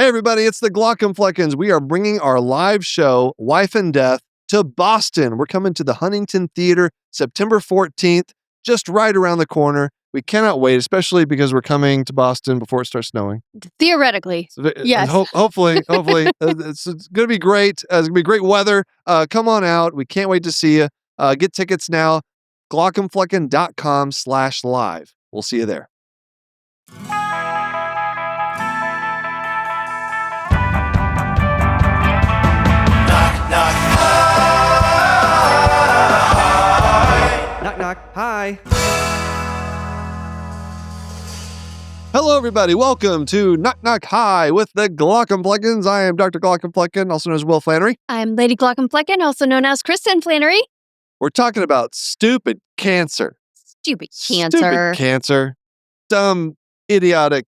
Hey, everybody, it's the Glockenfleckens. We are bringing our live show, Wife and Death, to Boston. We're coming to the Huntington Theater September 14th, just right around the corner. We cannot wait, especially because we're coming to Boston before it starts snowing. Theoretically, yes. Hopefully, it's going to be great. It's going to be great weather. Come on out. We can't wait to see you. Get tickets now, glockenflecken.com/live. We'll see you there. Knock, knock. Hi. Hello, everybody. Welcome to Knock Knock Hi with the Glockenfleckens. I am Dr. Glockenflecken, also known as Will Flannery. I'm Lady Glockenflecken, also known as Kristin Flannery. We're talking about stupid cancer. Stupid cancer. Dumb, idiotic,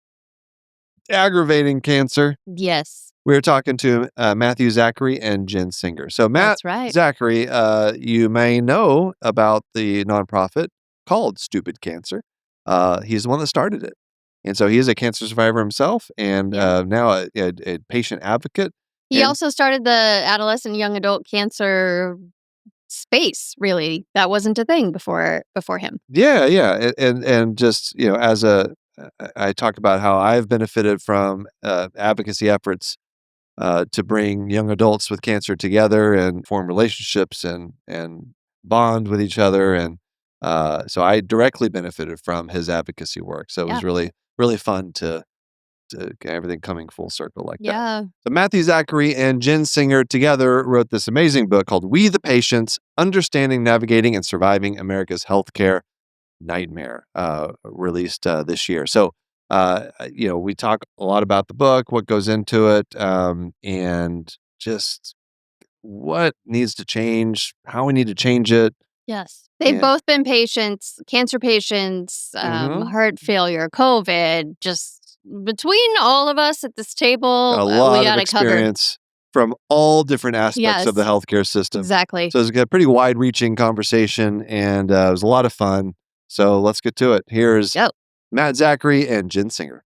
aggravating cancer. Yes. We were talking to Matthew, Zachary, and Jen Singer. So Matt, That's right. Zachary, you may know about the nonprofit called Stupid Cancer. He's the one that started it. And so he is a cancer survivor himself and now a patient advocate. He also started the adolescent young adult cancer space, really. That wasn't a thing before him. Yeah. And just, I talk about how I've benefited from advocacy efforts to bring young adults with cancer together and form relationships and bond with each other. And so I directly benefited from his advocacy work. So it was really, really fun to get everything coming full circle like that. So Matthew, Zachary, and Jen Singer together wrote this amazing book called We the Patients, Understanding, Navigating, and Surviving America's Healthcare Nightmare, released this year. So we talk a lot about the book, what goes into it, and just what needs to change, how we need to change it. Yes. They've both been patients, cancer patients, heart failure, COVID, just between all of us at this table, a lot we got of experience from all different aspects of the healthcare system. Exactly. So it's a pretty wide-reaching conversation, and it was a lot of fun. So let's get to it. Here's Matt, Zachary, and Jen Singer.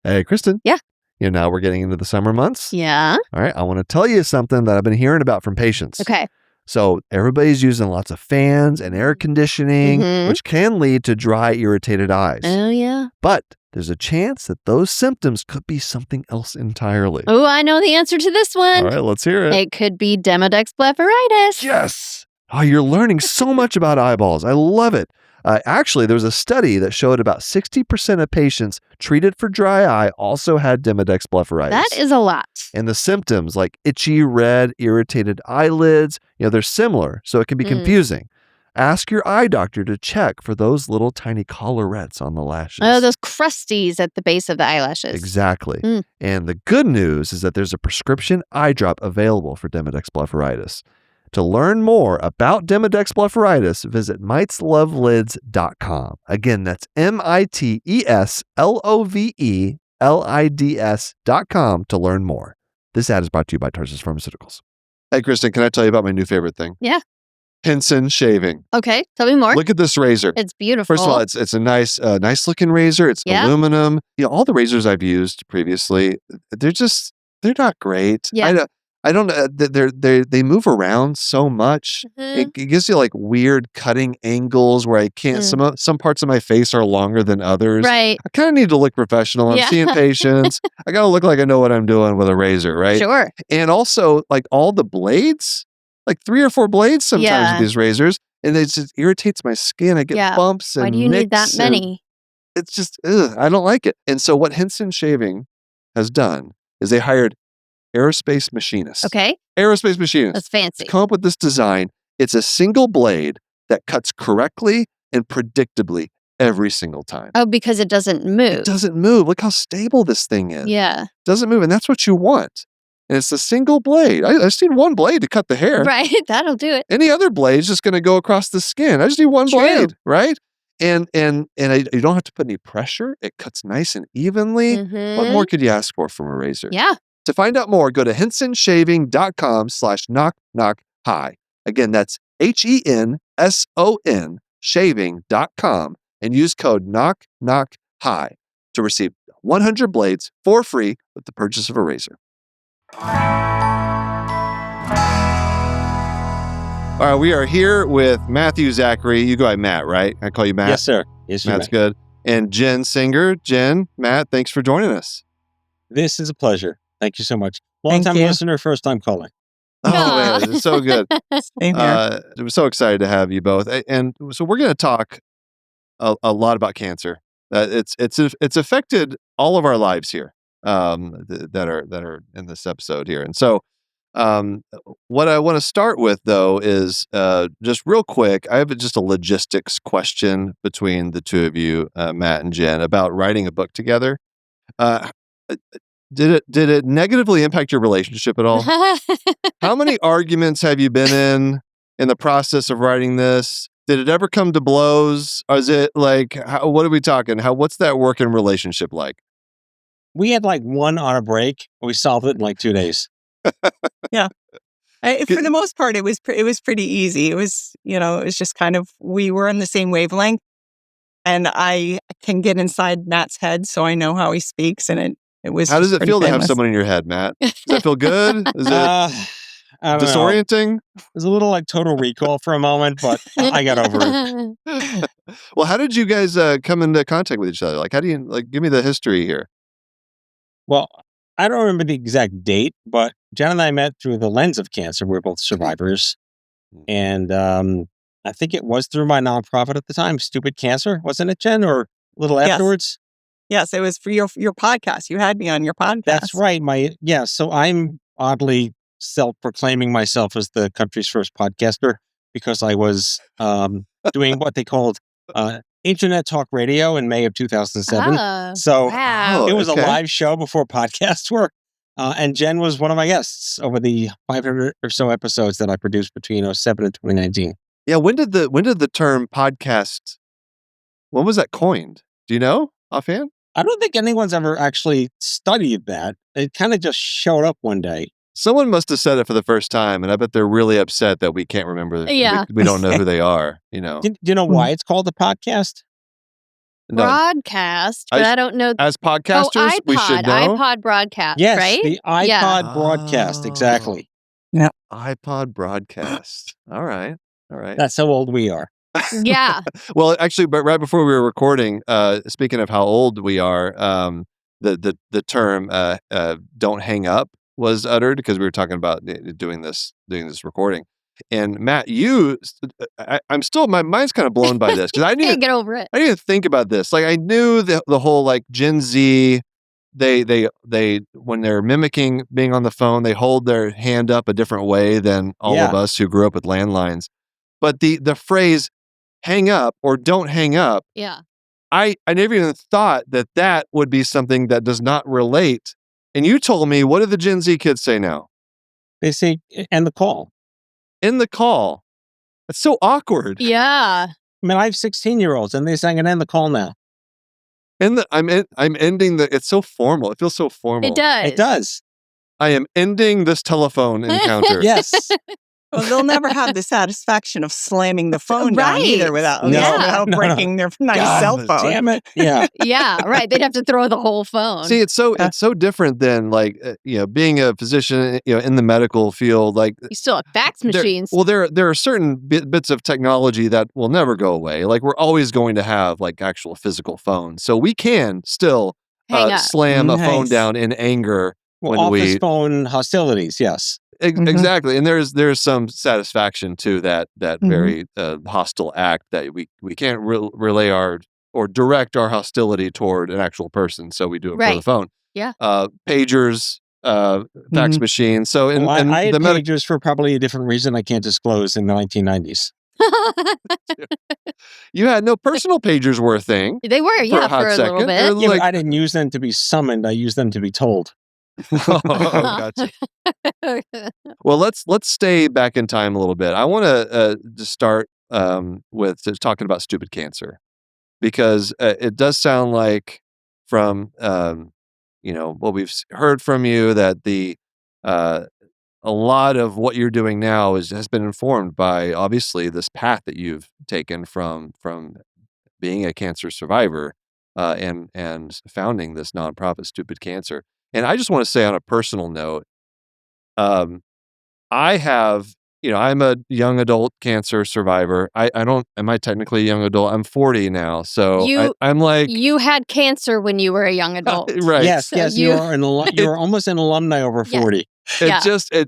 Hey, Kristin. Yeah. Now we're getting into the summer months. Yeah. All right. I want to tell you something that I've been hearing about from patients. Okay. So everybody's using lots of fans and air conditioning, which can lead to dry, irritated eyes. Oh, yeah. But there's a chance that those symptoms could be something else entirely. Oh, I know the answer to this one. All right, let's hear it. It could be Demodex blepharitis. Yes. Oh, you're learning so much about eyeballs. I love it. Actually, there was a study that showed about 60% of patients treated for dry eye also had Demodex blepharitis. That is a lot. And the symptoms like itchy, red, irritated eyelids, they're similar, so it can be confusing. Ask your eye doctor to check for those little tiny collarettes on the lashes. Oh, those crusties at the base of the eyelashes. Exactly. And the good news is that there's a prescription eye drop available for Demodex blepharitis. To learn more about Demodex blepharitis, visit miteslovelids.com. Again, that's miteslovelids.com to learn more. This ad is brought to you by Tarsus Pharmaceuticals. Hey, Kristin, can I tell you about my new favorite thing? Yeah. Henson shaving. Okay, tell me more. Look at this razor. It's beautiful. First of all, it's a nice looking razor. It's aluminum. All the razors I've used previously, they're not great. Yeah. I don't know. They move around so much. It gives you like weird cutting angles where I can't. Some parts of my face are longer than others. Right. I kind of need to look professional. I'm seeing patients. I gotta look like I know what I'm doing with a razor, right? Sure. And also, like all the blades, like 3 or 4 blades sometimes with these razors, and it just irritates my skin. I get bumps and why do you need that many? It's just I don't like it. And so what Henson Shaving has done is they hired aerospace machinists. Okay. Aerospace machinists. That's fancy. Come up with this design. It's a single blade that cuts correctly and predictably every single time. Oh, because it doesn't move. It doesn't move. Look how stable this thing is. Yeah. It doesn't move, and that's what you want. And it's a single blade. I just need one blade to cut the hair. Right. That'll do it. Any other blade is just going to go across the skin. I just need one blade, right? And you don't have to put any pressure. It cuts nice and evenly. What more could you ask for from a razor? Yeah. To find out more, go to hensonshaving.com/knock-knock-hi. Again, that's HENSON shaving.com and use code knock-knock-hi. to receive 100 blades for free with the purchase of a razor. All right, we are here with Matthew Zachary. You go by Matt, right? I call you Matt? Yes, sir. Yes, Matt's good. And Jen Singer. Jen, Matt, thanks for joining us. This is a pleasure. Thank you so much. Long-time listener, first-time caller. Oh, man, it's so good. Same here. I'm so excited to have you both. And so we're going to talk a lot about cancer. It's affected all of our lives here that are in this episode here. And so what I want to start with, though, is just real quick. I have just a logistics question between the two of you, Matt and Jen, about writing a book together. Did it negatively impact your relationship at all? How many arguments have you been in the process of writing this? Did it ever come to blows? Or is it like, what are we talking? What's that working relationship like? We had like one on a break. We solved it in like 2 days. Yeah. For the most part, it was pretty easy. It was just kind of, we were on the same wavelength, and I can get inside Matt's head, so I know how he speaks, and it was. How does it feel to have painless. someone in your head, Matt? Does that feel good? Is it disorienting? It was a little like Total Recall for a moment, but I got over it. Well, how did you guys come into contact with each other? Like, how do you give me the history here? Well, I don't remember the exact date, but Jen and I met through the lens of cancer. We're both survivors. And I think it was through my nonprofit at the time, Stupid Cancer, wasn't it, Jen? Or a little afterwards? Yes, it was for your podcast. You had me on your podcast. That's right. So I'm oddly self-proclaiming myself as the country's first podcaster because I was doing what they called Internet Talk Radio in May of 2007. Wow. It was a live show before podcasts were. And Jen was one of my guests over the 500 or so episodes that I produced between 2007 and 2019. Yeah, when did the term podcast, when was that coined? Do you know offhand? I don't think anyone's ever actually studied that. It kind of just showed up one day. Someone must have said it for the first time, and I bet they're really upset that we can't remember. Yeah. We don't know who they are, Do you know why it's called a podcast? No. Broadcast, but I don't know. As podcasters, we should know. iPod broadcast, Yes, right? the iPod broadcast, exactly. Yeah. iPod broadcast. All right. That's how old we are. Yeah. Well, actually, but right before we were recording, speaking of how old we are, the term "don't hang up" was uttered because we were talking about doing this recording. And Matt, I'm still, my mind's kind of blown by this because I Can't get over it. I didn't think about this. Like, I knew the whole like Gen Z, they when they're mimicking being on the phone, they hold their hand up a different way than all of us who grew up with landlines. But the phrase "hang up" or "don't hang up," Yeah. I never even thought that would be something that does not relate. And you told me, what do the Gen Z kids say now? They say end the call. End the call. It's so awkward. Yeah. I mean, I have 16-year-olds and they're saying end the call now. I'm ending it's so formal. It feels so formal. It does. It does. I am ending this telephone encounter. Yes. Well, they'll never have the satisfaction of slamming the phone down either without breaking their nice cell phone. Damn it. Yeah. Yeah, right. They'd have to throw the whole phone. See, it's so different than like being a physician, in the medical field. Like, you still have fax machines. There are certain bits of technology that will never go away. Like, we're always going to have like actual physical phones, so we can still slam a phone down in anger when office phone hostilities. Yes. Exactly, and there's some satisfaction to that very hostile act that we can't relay or direct our hostility toward an actual person, so we do it for the phone. Yeah. Pagers, fax machines. So I had pagers for probably a different reason I can't disclose in the 1990s. You had no personal pagers were a thing. They were, for a little bit. Yeah, I didn't use them to be summoned. I used them to be told. Oh, gotcha. Well, let's stay back in time a little bit. I want to start with just talking about stupid cancer, because it does sound like from what we've heard from you that a lot of what you're doing now has been informed by obviously this path that you've taken from being a cancer survivor and founding this nonprofit, Stupid Cancer. And I just want to say on a personal note, um, I have, I'm a young adult cancer survivor. I don't, am I technically a young adult? I'm 40 now. So I'm like, You had cancer when you were a young adult. right. Yes, So yes, you're almost an alumni over Yes. 40.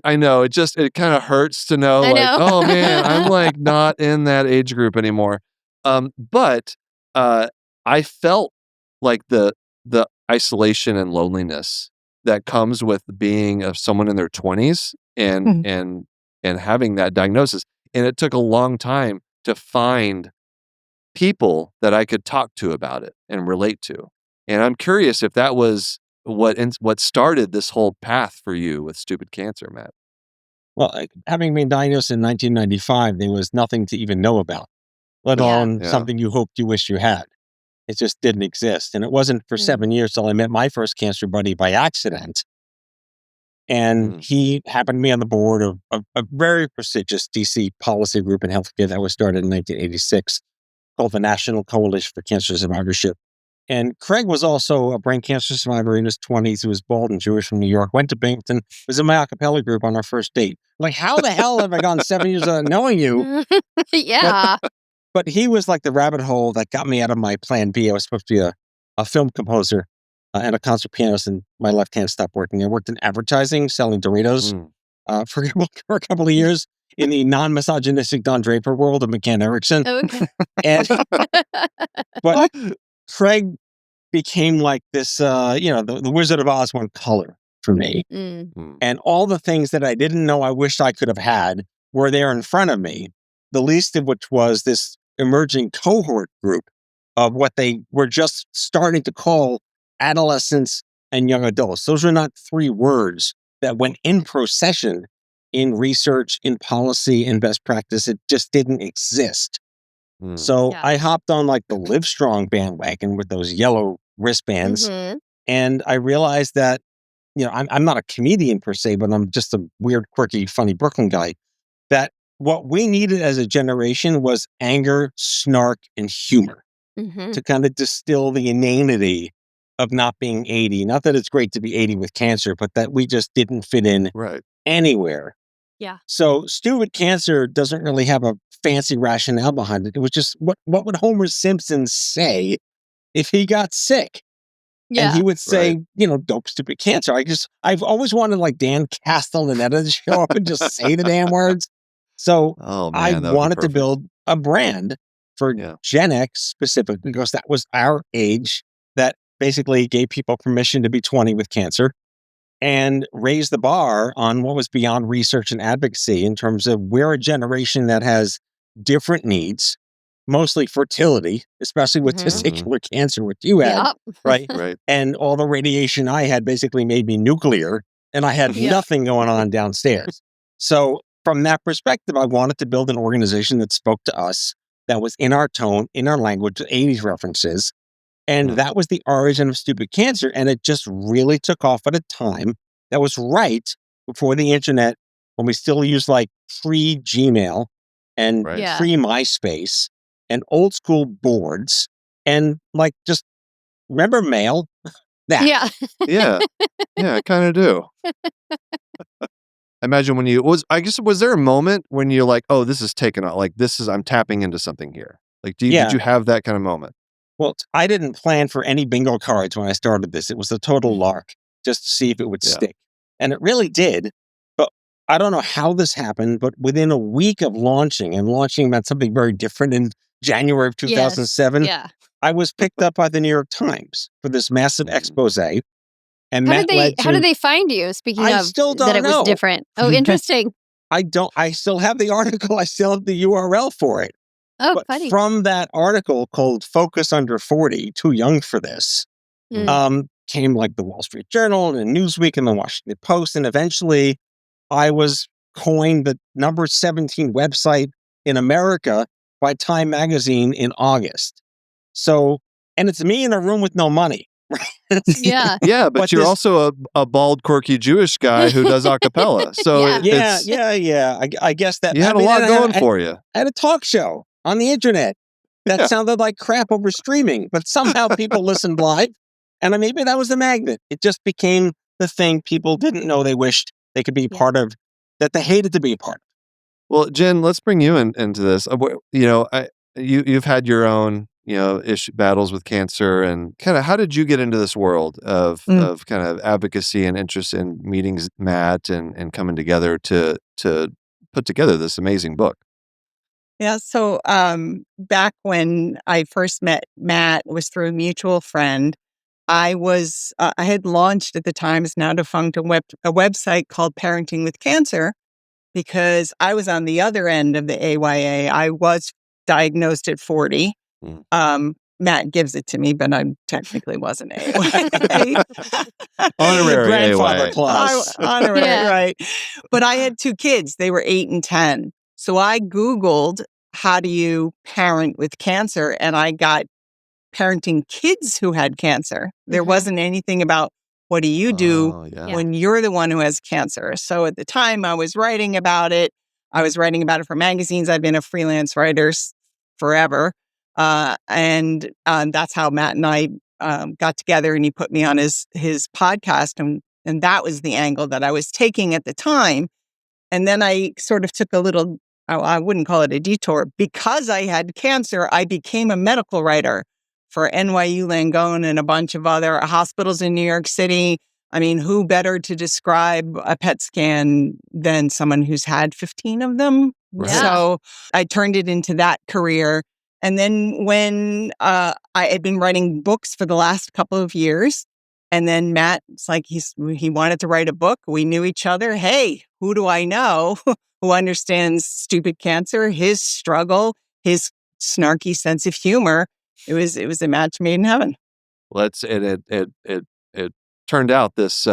I know, it kind of hurts to know, I like, know. oh man, I'm like not in that age group anymore. But I felt like the isolation and loneliness that comes with being of someone in their 20s and having that diagnosis. And it took a long time to find people that I could talk to about it and relate to. And I'm curious if that was what started this whole path for you with Stupid Cancer, Matt. Well, having been diagnosed in 1995, there was nothing to even know about, let alone Yeah. something you hoped you wished you had. It just didn't exist. And it wasn't for 7 years till I met my first cancer buddy by accident. And he happened to be on the board of a very prestigious DC policy group in healthcare that was started in 1986 called the National Coalition for Cancer Survivorship. And Craig was also a brain cancer survivor in his 20s. He was bald and Jewish from New York, went to Binghamton, was in my a cappella group on our first date. Like, how the hell have I gone 7 years without knowing you? Yeah. But he was like the rabbit hole that got me out of my plan B. I was supposed to be a film composer and a concert pianist, and my left hand stopped working. I worked in advertising, selling Doritos for a couple of years in the non-misogynistic Don Draper world of McCann Erickson. Okay. And but Craig became like this, the Wizard of Oz one color for me. And all the things that I didn't know I wished I could have had were there in front of me, the least of which was this emerging cohort group of what they were just starting to call adolescents and young adults. Those were not 3 words that went in procession in research, in policy, in best practice. It just didn't exist. So I hopped on like the Livestrong bandwagon with those yellow wristbands. And I realized that, I'm not a comedian per se, but I'm just a weird, quirky, funny Brooklyn guy. That what we needed as a generation was anger, snark, and humor to kind of distill the inanity of not being 80. Not that it's great to be 80 with cancer, but that we just didn't fit in anywhere. Yeah. So Stupid Cancer doesn't really have a fancy rationale behind it. It was just what would Homer Simpson say if he got sick? Yeah. And he would say, dope, stupid cancer. I've always wanted like Dan Castellaneta to show up and just say the damn words. So I wanted to build a brand for Gen X specifically because that was our age that basically gave people permission to be 20 with cancer and raise the bar on what was beyond research and advocacy in terms of we're a generation that has different needs, mostly fertility, especially with testicular cancer, which you had, right? And all the radiation I had basically made me nuclear, and I had nothing going on downstairs. So from that perspective, I wanted to build an organization that spoke to us, that was in our tone, in our language, 80s references. And that was the origin of Stupid Cancer. And it just really took off at a time that was right before the internet, when we still used like free Gmail and free MySpace and old school boards and like just remember mail? That. Yeah. I kind of do. Imagine when was there a moment when you're like, oh, this is taken off, like I'm tapping into something here? Like, did you have that kind of moment? Well, I didn't plan for any bingo cards when I started this. It was a total lark just to see if it would stick. And it really did. But I don't know how this happened, but within a week of launching meant something very different in January of 2007, I was picked up by the New York Times for this massive expose. And how did they find you? Speaking of still don't that it was know. different. Oh, interesting. I still have the article. I still have the URL for it. Oh, but funny. From that article called Focus Under 40, Too Young for This, came like the Wall Street Journal and Newsweek and the Washington Post. And eventually I was coined the number 17 website in America by Time Magazine in August. So, and it's me in a room with no money. Yeah. Yeah, but you're also a bald, quirky Jewish guy who does a cappella. So I guess that you had a lot going for you. I had a talk show on the internet. that sounded like crap over streaming, but somehow people listened live. And maybe that was the magnet. It just became the thing people didn't know they wished they could be part of, that they hated to be a part of. Well, Jen, let's bring you into this. You've had your own, battles with cancer, and kind of how did you get into this world of kind of advocacy and interest in meetings, Matt, and coming together to put together this amazing book? Yeah. So back when I first met Matt, it was through a mutual friend. I had launched at the time, it's now defunct, a website called Parenting with Cancer, because I was on the other end of the AYA. I was diagnosed at 40. Matt gives it to me, but I technically wasn't AYA. Honorary grandfather AYA. clause. Honorary, right. But I had 2 kids. They were 8 and 10. So I Googled, how do you parent with cancer? And I got parenting kids who had cancer. There wasn't anything about, what do you do when you're the one who has cancer? So at the time I was writing about it. I was writing about it for magazines. I've been a freelance writer forever. And that's how Matt and I got together, and he put me on his podcast. And that was the angle that I was taking at the time. And then I sort of took a little, I wouldn't call it a detour. Because I had cancer, I became a medical writer for NYU Langone and a bunch of other hospitals in New York City. I mean, who better to describe a PET scan than someone who's had 15 of them? Right. So I turned it into that career. And then when I had been writing books for the last couple of years, and then Matt's like, he wanted to write a book. We knew each other. Hey, who do I know who understands stupid cancer, his struggle, his snarky sense of humor? It was a match made in heaven. It turned out this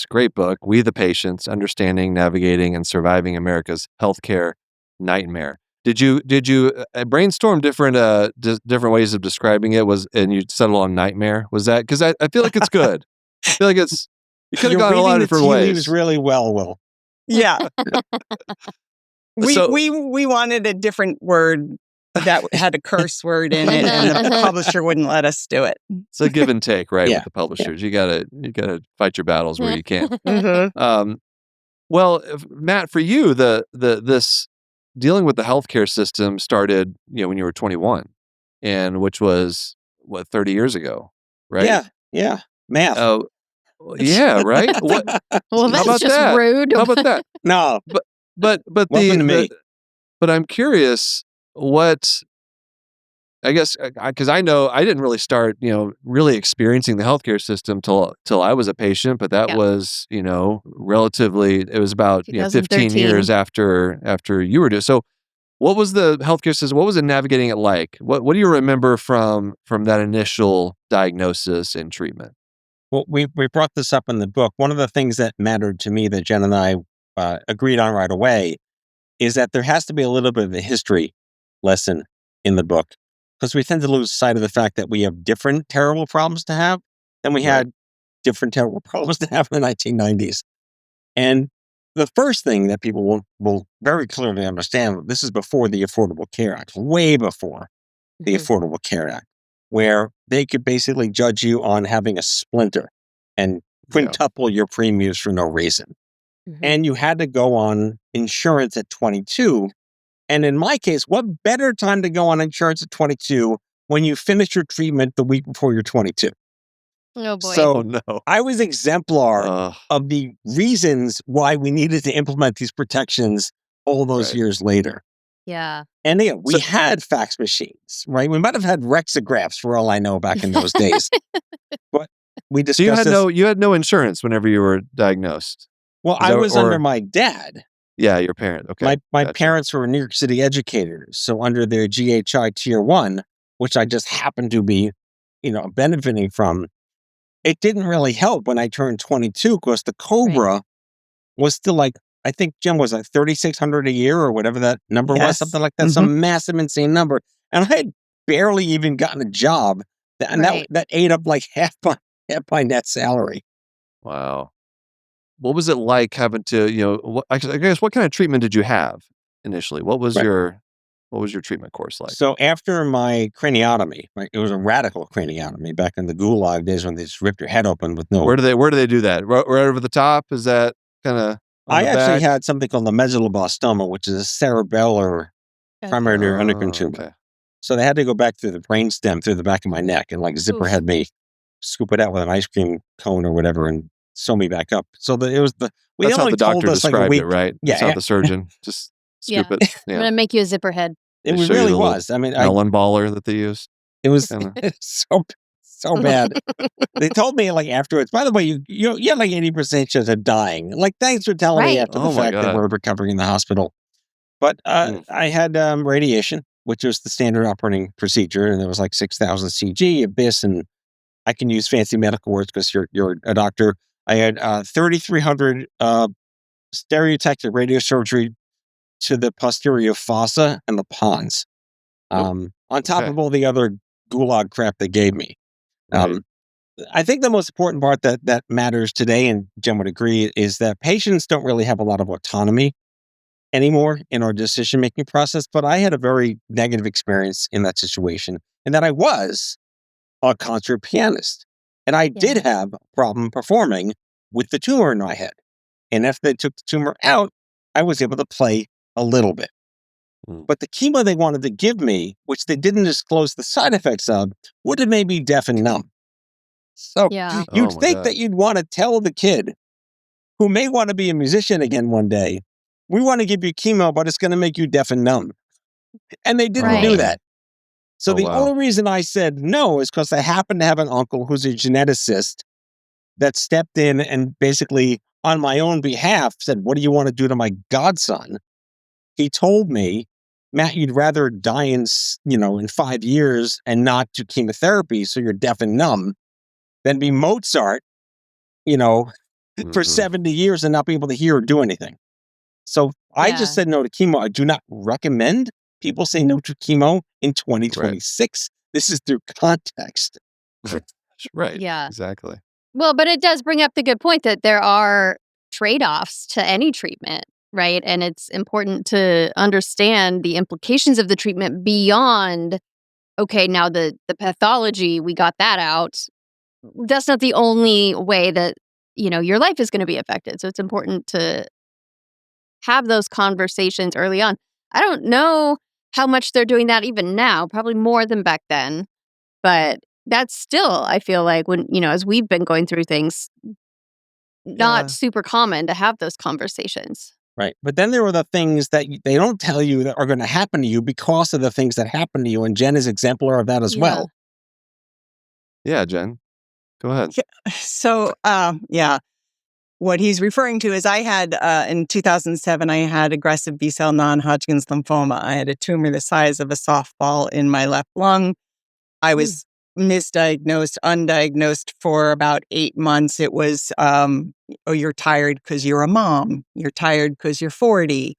great book, We the Patients: Understanding, Navigating, and Surviving America's Healthcare Nightmare. Did you brainstorm different ways of describing it? And you settle on nightmare? Was that because I feel like it's good? I feel like it's, you could have gone a lot of different ways. Really well, Will. Yeah. We wanted a different word that had a curse word in it, and the publisher wouldn't let us do it. It's a give and take, right? Yeah. With the publishers, you gotta fight your battles where you can. Matt, for you, this dealing with the healthcare system started, when you were 21, and which was 30 years ago, right? Yeah. Math. Oh, yeah, right. What? Well, How that's about just that? rude. How about that? No. But Welcome to me. but I'm curious what. I guess because I know I didn't really start, really experiencing the healthcare system till I was a patient, but that was, relatively. It was about 15 2013. years after you were doing. So, what was the healthcare system? What was it navigating it like? What do you remember from that initial diagnosis and treatment? Well, we brought this up in the book. One of the things that mattered to me that Jen and I agreed on right away is that there has to be a little bit of a history lesson in the book, because we tend to lose sight of the fact that we have different terrible problems to have than we had different terrible problems to have in the 1990s. And the first thing that people will very clearly understand, this is before the Affordable Care Act, way before the Affordable Care Act, where they could basically judge you on having a splinter and quintuple your premiums for no reason. And you had to go on insurance at 22. And in my case, what better time to go on insurance at 22 when you finish your treatment the week before you're 22? Oh, boy. So I was exemplar of the reasons why we needed to implement these protections all those years later. Yeah. And we had fax machines, right? We might have had Rexagraphs for all I know back in those days. But we discussed you had no insurance whenever you were diagnosed. Well, I was under my dad. Yeah, your parent. Okay. My parents were New York City educators. So under their GHI Tier 1, which I just happened to be, benefiting from, it didn't really help when I turned 22, because the COBRA was still like, I think Jim was like $3,600 a year or whatever that number was, something like that, some massive, insane number. And I had barely even gotten a job, and that ate up like half my net salary. Wow. What was it like having to, I guess, what kind of treatment did you have initially? What was your What was your treatment course like? So after my craniotomy, right, it was a radical craniotomy back in the Gulag days when they just ripped your head open with no. Where do they do that? Right over the top? Is that kind of on I the actually back? had something called the medulloblastoma, which is a cerebellar primary endocrine tumor. Okay. So they had to go back through the brainstem, through the back of my neck, and like zipper head me, scoop it out with an ice cream cone or whatever, and sew me back up. So it was the. That's how the doctor described it, right? Yeah, That's how the surgeon just scoop it. I'm gonna make you a zipper head. It They show you really the little was. I mean, melon baller that they use. it was Kinda. so bad. They told me like afterwards. By the way, you had like 80% chance of dying. Like, thanks for telling me Right. after the Oh my fact that God. we're recovering in the hospital. But I had radiation, which was the standard operating procedure, and it was like 6,000 CG, abyss, and I can use fancy medical words because you're a doctor. I had 3,300 stereotactic radiosurgery to the posterior fossa and the pons, on top of all the other gulag crap they gave me. Right. I think the most important part that matters today, and Jen would agree, is that patients don't really have a lot of autonomy anymore in our decision-making process. But I had a very negative experience in that situation, and that I was a concert pianist. And I did have a problem performing with the tumor in my head. And if they took the tumor out, I was able to play a little bit. But the chemo they wanted to give me, which they didn't disclose the side effects of, would have made me deaf and numb. So you'd Oh my think God. that you'd want to tell the kid who may want to be a musician again one day, we want to give you chemo, but it's going to make you deaf and numb. And they didn't do Right. that. So Oh, the wow. only reason I said no is because I happen to have an uncle who's a geneticist that stepped in and basically on my own behalf said, what do you want to do to my godson? He told me, Matt, you'd rather die in 5 years and not do chemotherapy so you're deaf and numb than be Mozart, for 70 years and not be able to hear or do anything. So I just said no to chemo. I do not recommend people say no to chemo in 2026. This is through context. Right. Yeah. Exactly. Well, but it does bring up the good point that there are trade-offs to any treatment, right? And it's important to understand the implications of the treatment beyond, okay, now the pathology, we got that out. That's not the only way that, your life is going to be affected. So it's important to have those conversations early on. I don't know how much they're doing that even now, probably more than back then. But that's still, I feel like, when, as we've been going through things, not super common to have those conversations. Right. But then there are the things that they don't tell you that are going to happen to you because of the things that happen to you. And Jen is exemplar of that as well. Yeah, Jen. Go ahead. So, what he's referring to is I had, in 2007, I had aggressive B-cell non-Hodgkin's lymphoma. I had a tumor the size of a softball in my left lung. I was misdiagnosed, undiagnosed for about 8 months. It was, you're tired because you're a mom. You're tired because you're 40.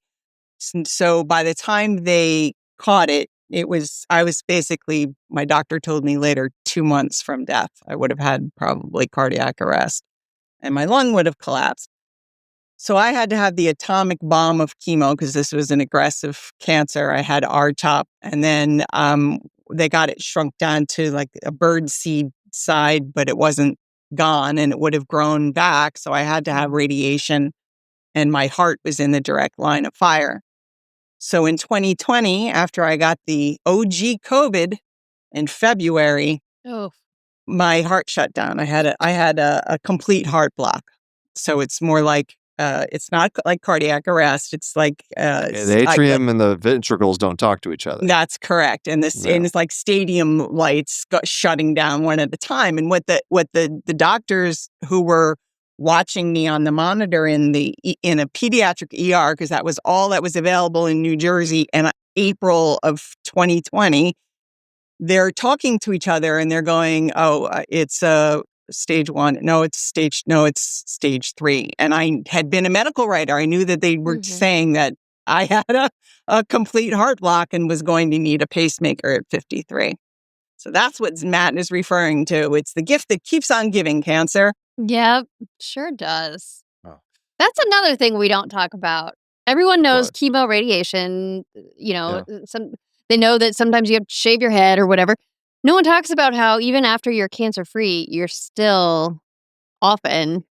So by the time they caught it, I was basically, my doctor told me later, 2 months from death. I would have had probably cardiac arrest and my lung would have collapsed. So I had to have the atomic bomb of chemo because this was an aggressive cancer. I had R-CHOP, and then they got it shrunk down to like a bird seed side, but it wasn't gone and it would have grown back. So I had to have radiation and my heart was in the direct line of fire. So in 2020, after I got the OG COVID in February, my heart shut down. I had a complete heart block. So it's more like, it's not like cardiac arrest. It's like the atrium and the ventricles don't talk to each other. That's correct. And and it's like stadium lights shutting down one at a time. And what the doctors who were watching me on the monitor in a pediatric ER, because that was all that was available in New Jersey in April of 2020, they're talking to each other and they're going, it's stage 1. No, it's stage 3. And I had been a medical writer. I knew that they were saying that I had a complete heart block and was going to need a pacemaker at 53. So that's what Matt is referring to. It's the gift that keeps on giving, cancer. Yep, sure does. Oh. That's another thing we don't talk about. Everyone knows chemo, radiation, They know that sometimes you have to shave your head or whatever. No one talks about how even after you're cancer-free, you're still often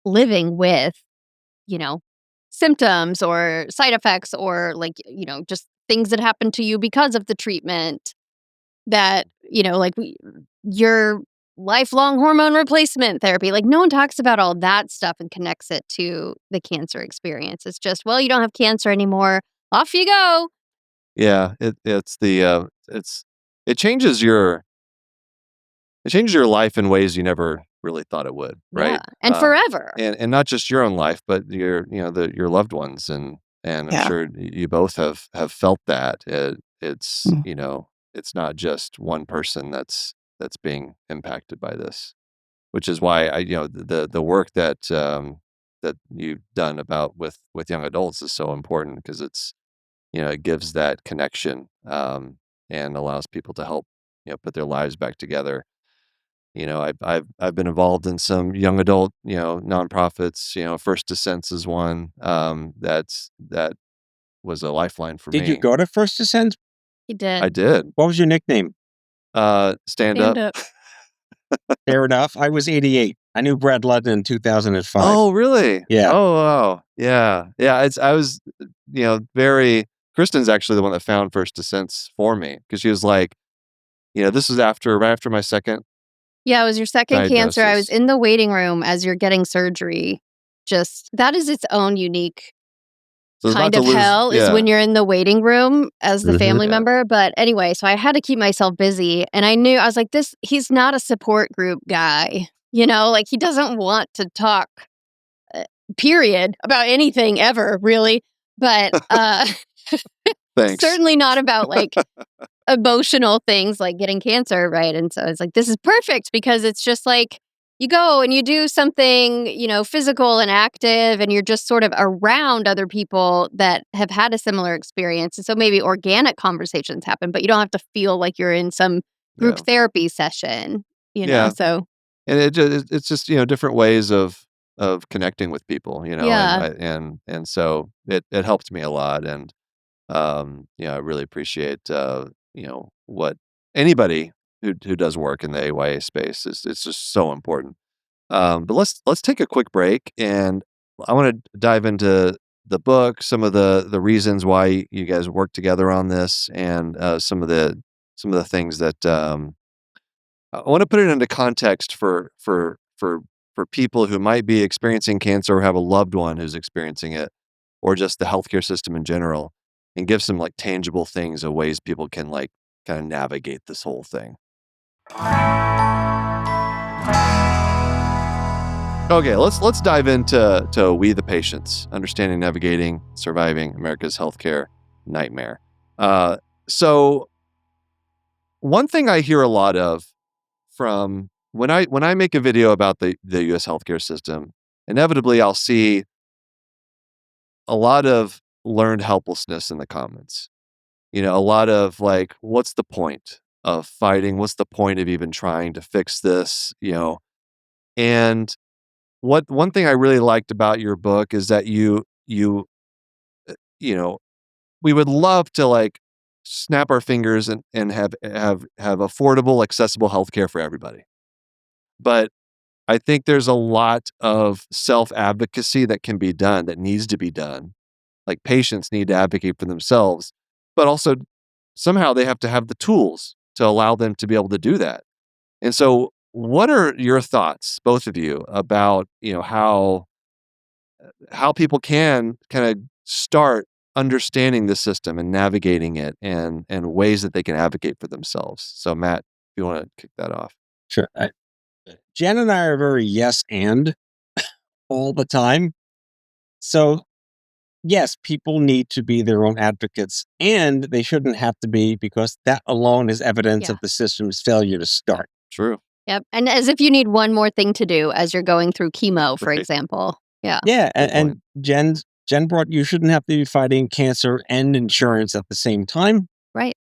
living with, you know, symptoms or side effects or like, just things that happen to you because of the treatment that, your lifelong hormone replacement therapy. Like no one talks about all that stuff and connects it to the cancer experience. It's just, well, you don't have cancer anymore. Off you go. Yeah, it changes your life in ways you never really thought it would, Yeah. right? And forever. And not just your own life, but your loved ones, and I'm Yeah. sure you both have felt that. It's Mm. it's not just one person that's being impacted by this, which is why the work that you've done about with young adults is so important because it gives that connection, and allows people to help put their lives back together. I've been involved in some young adult nonprofits. First Descents is one, that was a lifeline for Did you me. go to First Descent? He did. I did. What was your nickname? Stand up. Fair enough. I was 88. I knew Brad Ludden in 2005. Oh, really? Yeah. Oh, wow. Yeah. Yeah. I was, very. Kristin's actually the one that found First Descents for me because she was like, this was right after my second Yeah, it was your second cancer. I was diagnosis. in the waiting room as you're getting surgery. Just that is its own unique So it's kind about of to lose. hell is Yeah. when you're in the waiting room as the Mhm. family Yeah. member. But anyway, so I had to keep myself busy. And I knew, I was like, he's not a support group guy. Like he doesn't want to talk, period, about anything ever, really. But Thanks. certainly not about like emotional things like getting cancer, right? And so it's like, this is perfect because it's just like you go and you do something, physical and active, and you're just sort of around other people that have had a similar experience. And so maybe organic conversations happen, but you don't have to feel like you're in some group Yeah. therapy session, Yeah. so. And it's just different ways of connecting with people, Yeah. and so it helped me a lot, and I really appreciate what anybody who does work in the AYA space is. It's just so important. But let's take a quick break, and I want to dive into the book, some of the reasons why you guys work together on this, and some of the things that I want to put it into context for people who might be experiencing cancer or have a loved one who's experiencing it, or just the healthcare system in general, and give some like tangible things of ways people can like kind of navigate this whole thing. Okay, let's dive into We the Patients, understanding, navigating, surviving America's healthcare nightmare. So one thing I hear a lot of from when I make a video about the U.S. healthcare system, inevitably I'll see a lot of learned helplessness in the comments. A lot of like, what's the point of fighting? What's the point of even trying to fix this? And one thing I really liked about your book is that you know, we would love to like snap our fingers and have affordable, accessible healthcare for everybody. But I think there's a lot of self-advocacy that can be done, that needs to be done. Like patients need to advocate for themselves, but also somehow they have to have the tools to allow them to be able to do that. And so what are your thoughts, both of you, about, how people can kind of start understanding the system and navigating it, and ways that they can advocate for themselves? So Matt, if you want to kick that off. Sure. Jen and I are very yes and all the time. So, yes, people need to be their own advocates, and they shouldn't have to be because that alone is evidence Yeah. of the system's failure to start. True. Yep. And as if you need one more thing to do as you're going through chemo, for Right. example. Yeah. Yeah, Good and Jen brought you shouldn't have to be fighting cancer and insurance at the same time. Right.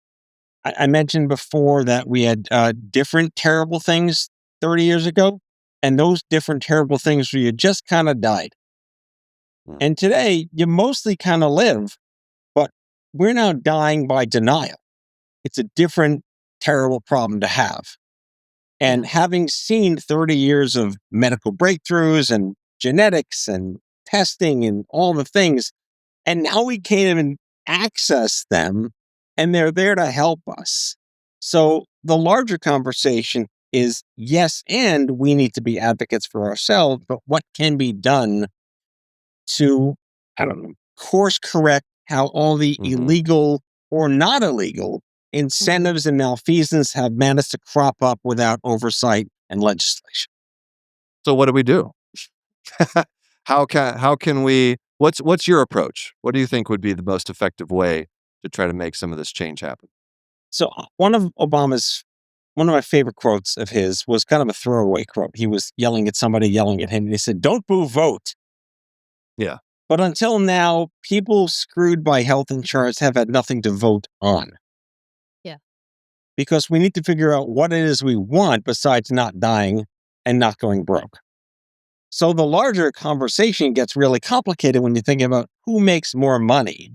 I mentioned before that we had different terrible things 30 years ago, and those different terrible things where you just kind of died. Mm. And today, you mostly kind of live, but we're now dying by denial. It's a different, terrible problem to have. And having seen 30 years of medical breakthroughs and genetics and testing and all the things, and now we can't even access them, and they're there to help us. So the larger conversation is yes, and we need to be advocates for ourselves, but what can be done to, I don't know, course correct how all the illegal or not illegal incentives and malfeasance have managed to crop up without oversight and legislation. So what do we do? How can we? What's your approach? What do you think would be the most effective way to try to make some of this change happen? So one of my favorite quotes of his was kind of a throwaway quote. He was yelling at somebody, yelling at him, and he said, "Don't boo, vote." Yeah. But until now, people screwed by health insurance have had nothing to vote on. Yeah. Because we need to figure out what it is we want besides not dying and not going broke. So the larger conversation gets really complicated when you think about who makes more money.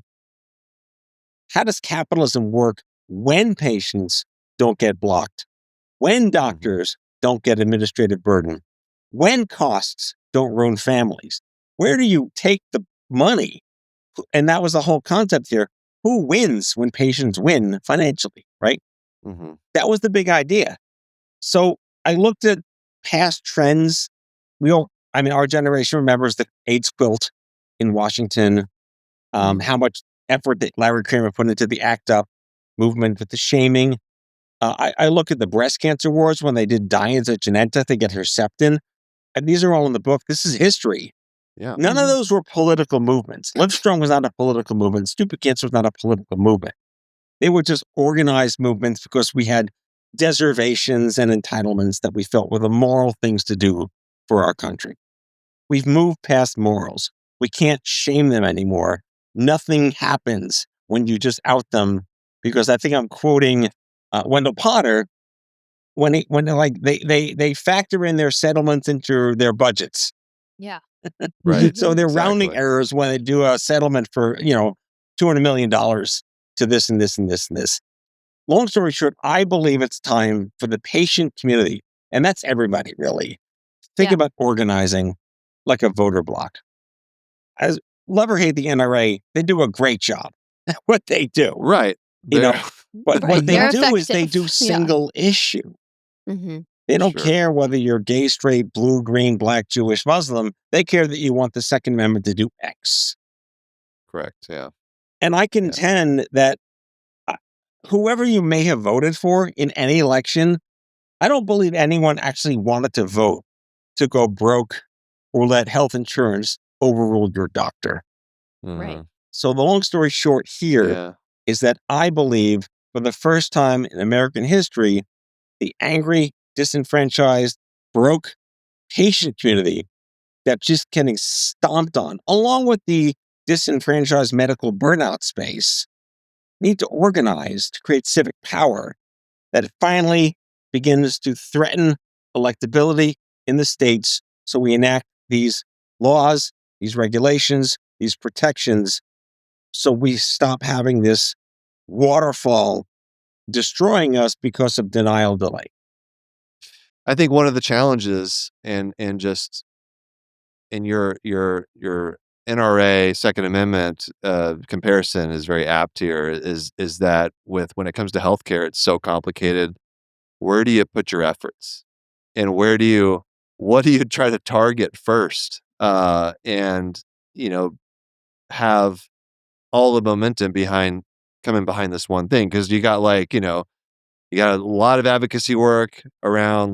How does capitalism work when patients don't get blocked? When doctors don't get administrative burden? When costs don't ruin families? Where do you take the money? And that was the whole concept here. Who wins when patients win financially, right? That was the big idea. So I looked at past trends. Our generation remembers the AIDS quilt in Washington, how much effort that Larry Kramer put into the ACT UP movement with the shaming. I look at the breast cancer wars when they did die-ins at Genentech to get Herceptin. And these are all in the book. This is history. Yeah. None of those were political movements. Livestrong was not a political movement. Stupid Cancer was not a political movement. They were just organized movements because we had deservations and entitlements that we felt were the moral things to do for our country. We've moved past morals. We can't shame them anymore. Nothing happens when you just out them, because I think I'm quoting Wendell Potter when they factor in their settlements into their budgets. Yeah. Right. So they're rounding Exactly. errors when they do a settlement for, $200 million to this and this and this and this. Long story short, I believe it's time for the patient community, and that's everybody really, think about organizing like a voter bloc. As love or hate the NRA, they do a great job at what they do. Right. But what they They're do is they effective. do single issue. They don't Sure. care whether you're gay, straight, blue, green, black, Jewish, Muslim. They care that you want the Second Amendment to do X. Correct. Yeah. And I contend that whoever you may have voted for in any election, I don't believe anyone actually wanted to vote to go broke or let health insurance overrule your doctor. Right. So the long story short here is that I believe for the first time in American history, the angry, disenfranchised, broke patient community that's just getting stomped on, along with the disenfranchised medical burnout space, need to organize to create civic power that finally begins to threaten electability in the states. So we enact these laws, these regulations, these protections, so we stop having this waterfall destroying us because of denial delay. I think one of the challenges and just in your NRA Second Amendment comparison is very apt here is that when it comes to healthcare, it's so complicated. Where do you put your efforts? And what do you try to target first? And, have all the momentum coming behind this one thing. Cause you got you got a lot of advocacy work around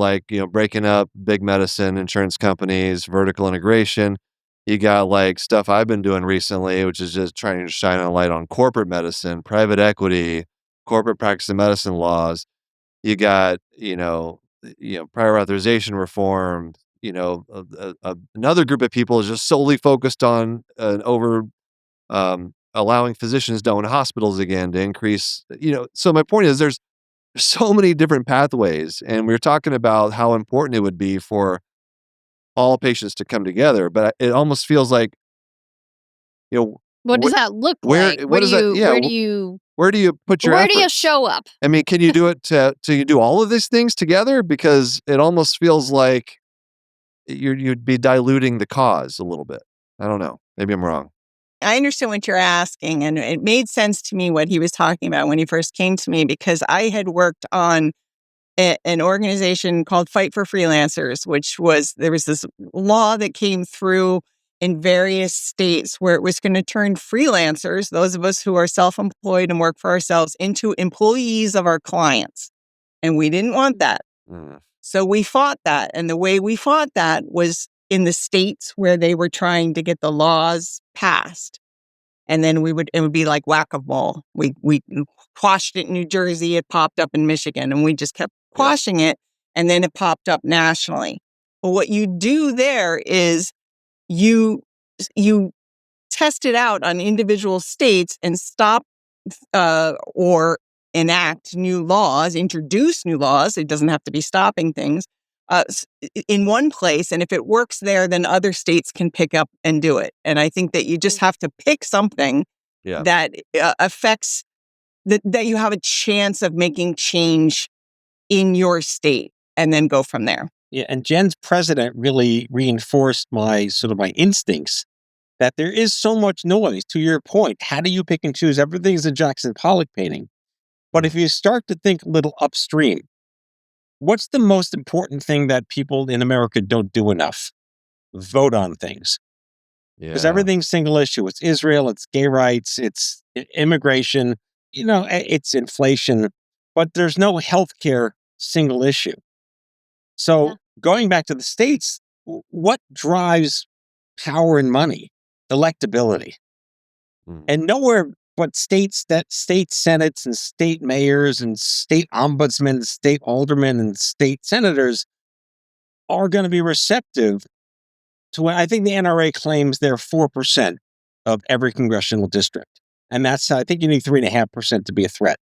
breaking up big medicine insurance companies, vertical integration. You got stuff I've been doing recently, which is just trying to shine a light on corporate medicine, private equity, corporate practice of medicine laws. You got, prior authorization reform, another group of people is just solely focused on allowing physicians to own hospitals again to increase, so my point is there's so many different pathways, and we are talking about how important it would be for all patients to come together, but it almost feels like, What does that look like? what is that? Yeah, Where do you Where do you put your Where do you efforts? show up? I mean, can you do it you do all of these things together? Because it almost feels like you'd be diluting the cause a little bit. I don't know. Maybe I'm wrong. I understand what you're asking, and it made sense to me what he was talking about when he first came to me, because I had worked on an organization called Fight for Freelancers, there was this law that came through in various states where it was going to turn freelancers, those of us who are self-employed and work for ourselves, into employees of our clients. And we didn't want that. Mm. So we fought that. And the way we fought that was in the states where they were trying to get the laws passed. And then it would be like whack-a-mole. We quashed it in New Jersey, it popped up in Michigan, and we just kept quashing it, and then it popped up nationally. But what you do there is you test it out on individual states and stop or enact new laws, introduce new laws. It doesn't have to be stopping things in one place. And if it works there, then other states can pick up and do it. And I think that you just have to pick something that affects that you have a chance of making change in your state, and then go from there. Yeah, and Jen's president really reinforced my instincts that there is so much noise. To your point, how do you pick and choose? Everything's a Jackson Pollock painting. But if you start to think a little upstream, what's the most important thing that people in America don't do enough? Vote on things. Because everything's single issue. It's Israel, it's gay rights, it's immigration, it's inflation, but there's no healthcare single issue. So going back to the states, what drives power and money? Electability. And nowhere but state senates and state mayors and state ombudsmen and state aldermen and state senators are going to be receptive to what I think the NRA claims they're 4% of every congressional district. And that's, I think you need 3.5% to be a threat.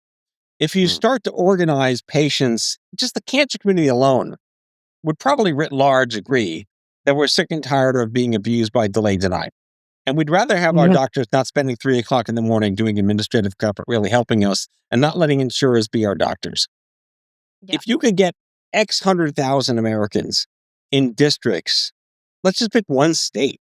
If you start to organize patients, just the cancer community alone would probably writ large agree that we're sick and tired of being abused by delay deny. And we'd rather have our doctors not spending 3 o'clock in the morning doing administrative crap, but really helping us and not letting insurers be our doctors. Yeah. If you could get X 100,000 Americans in districts, let's just pick one state.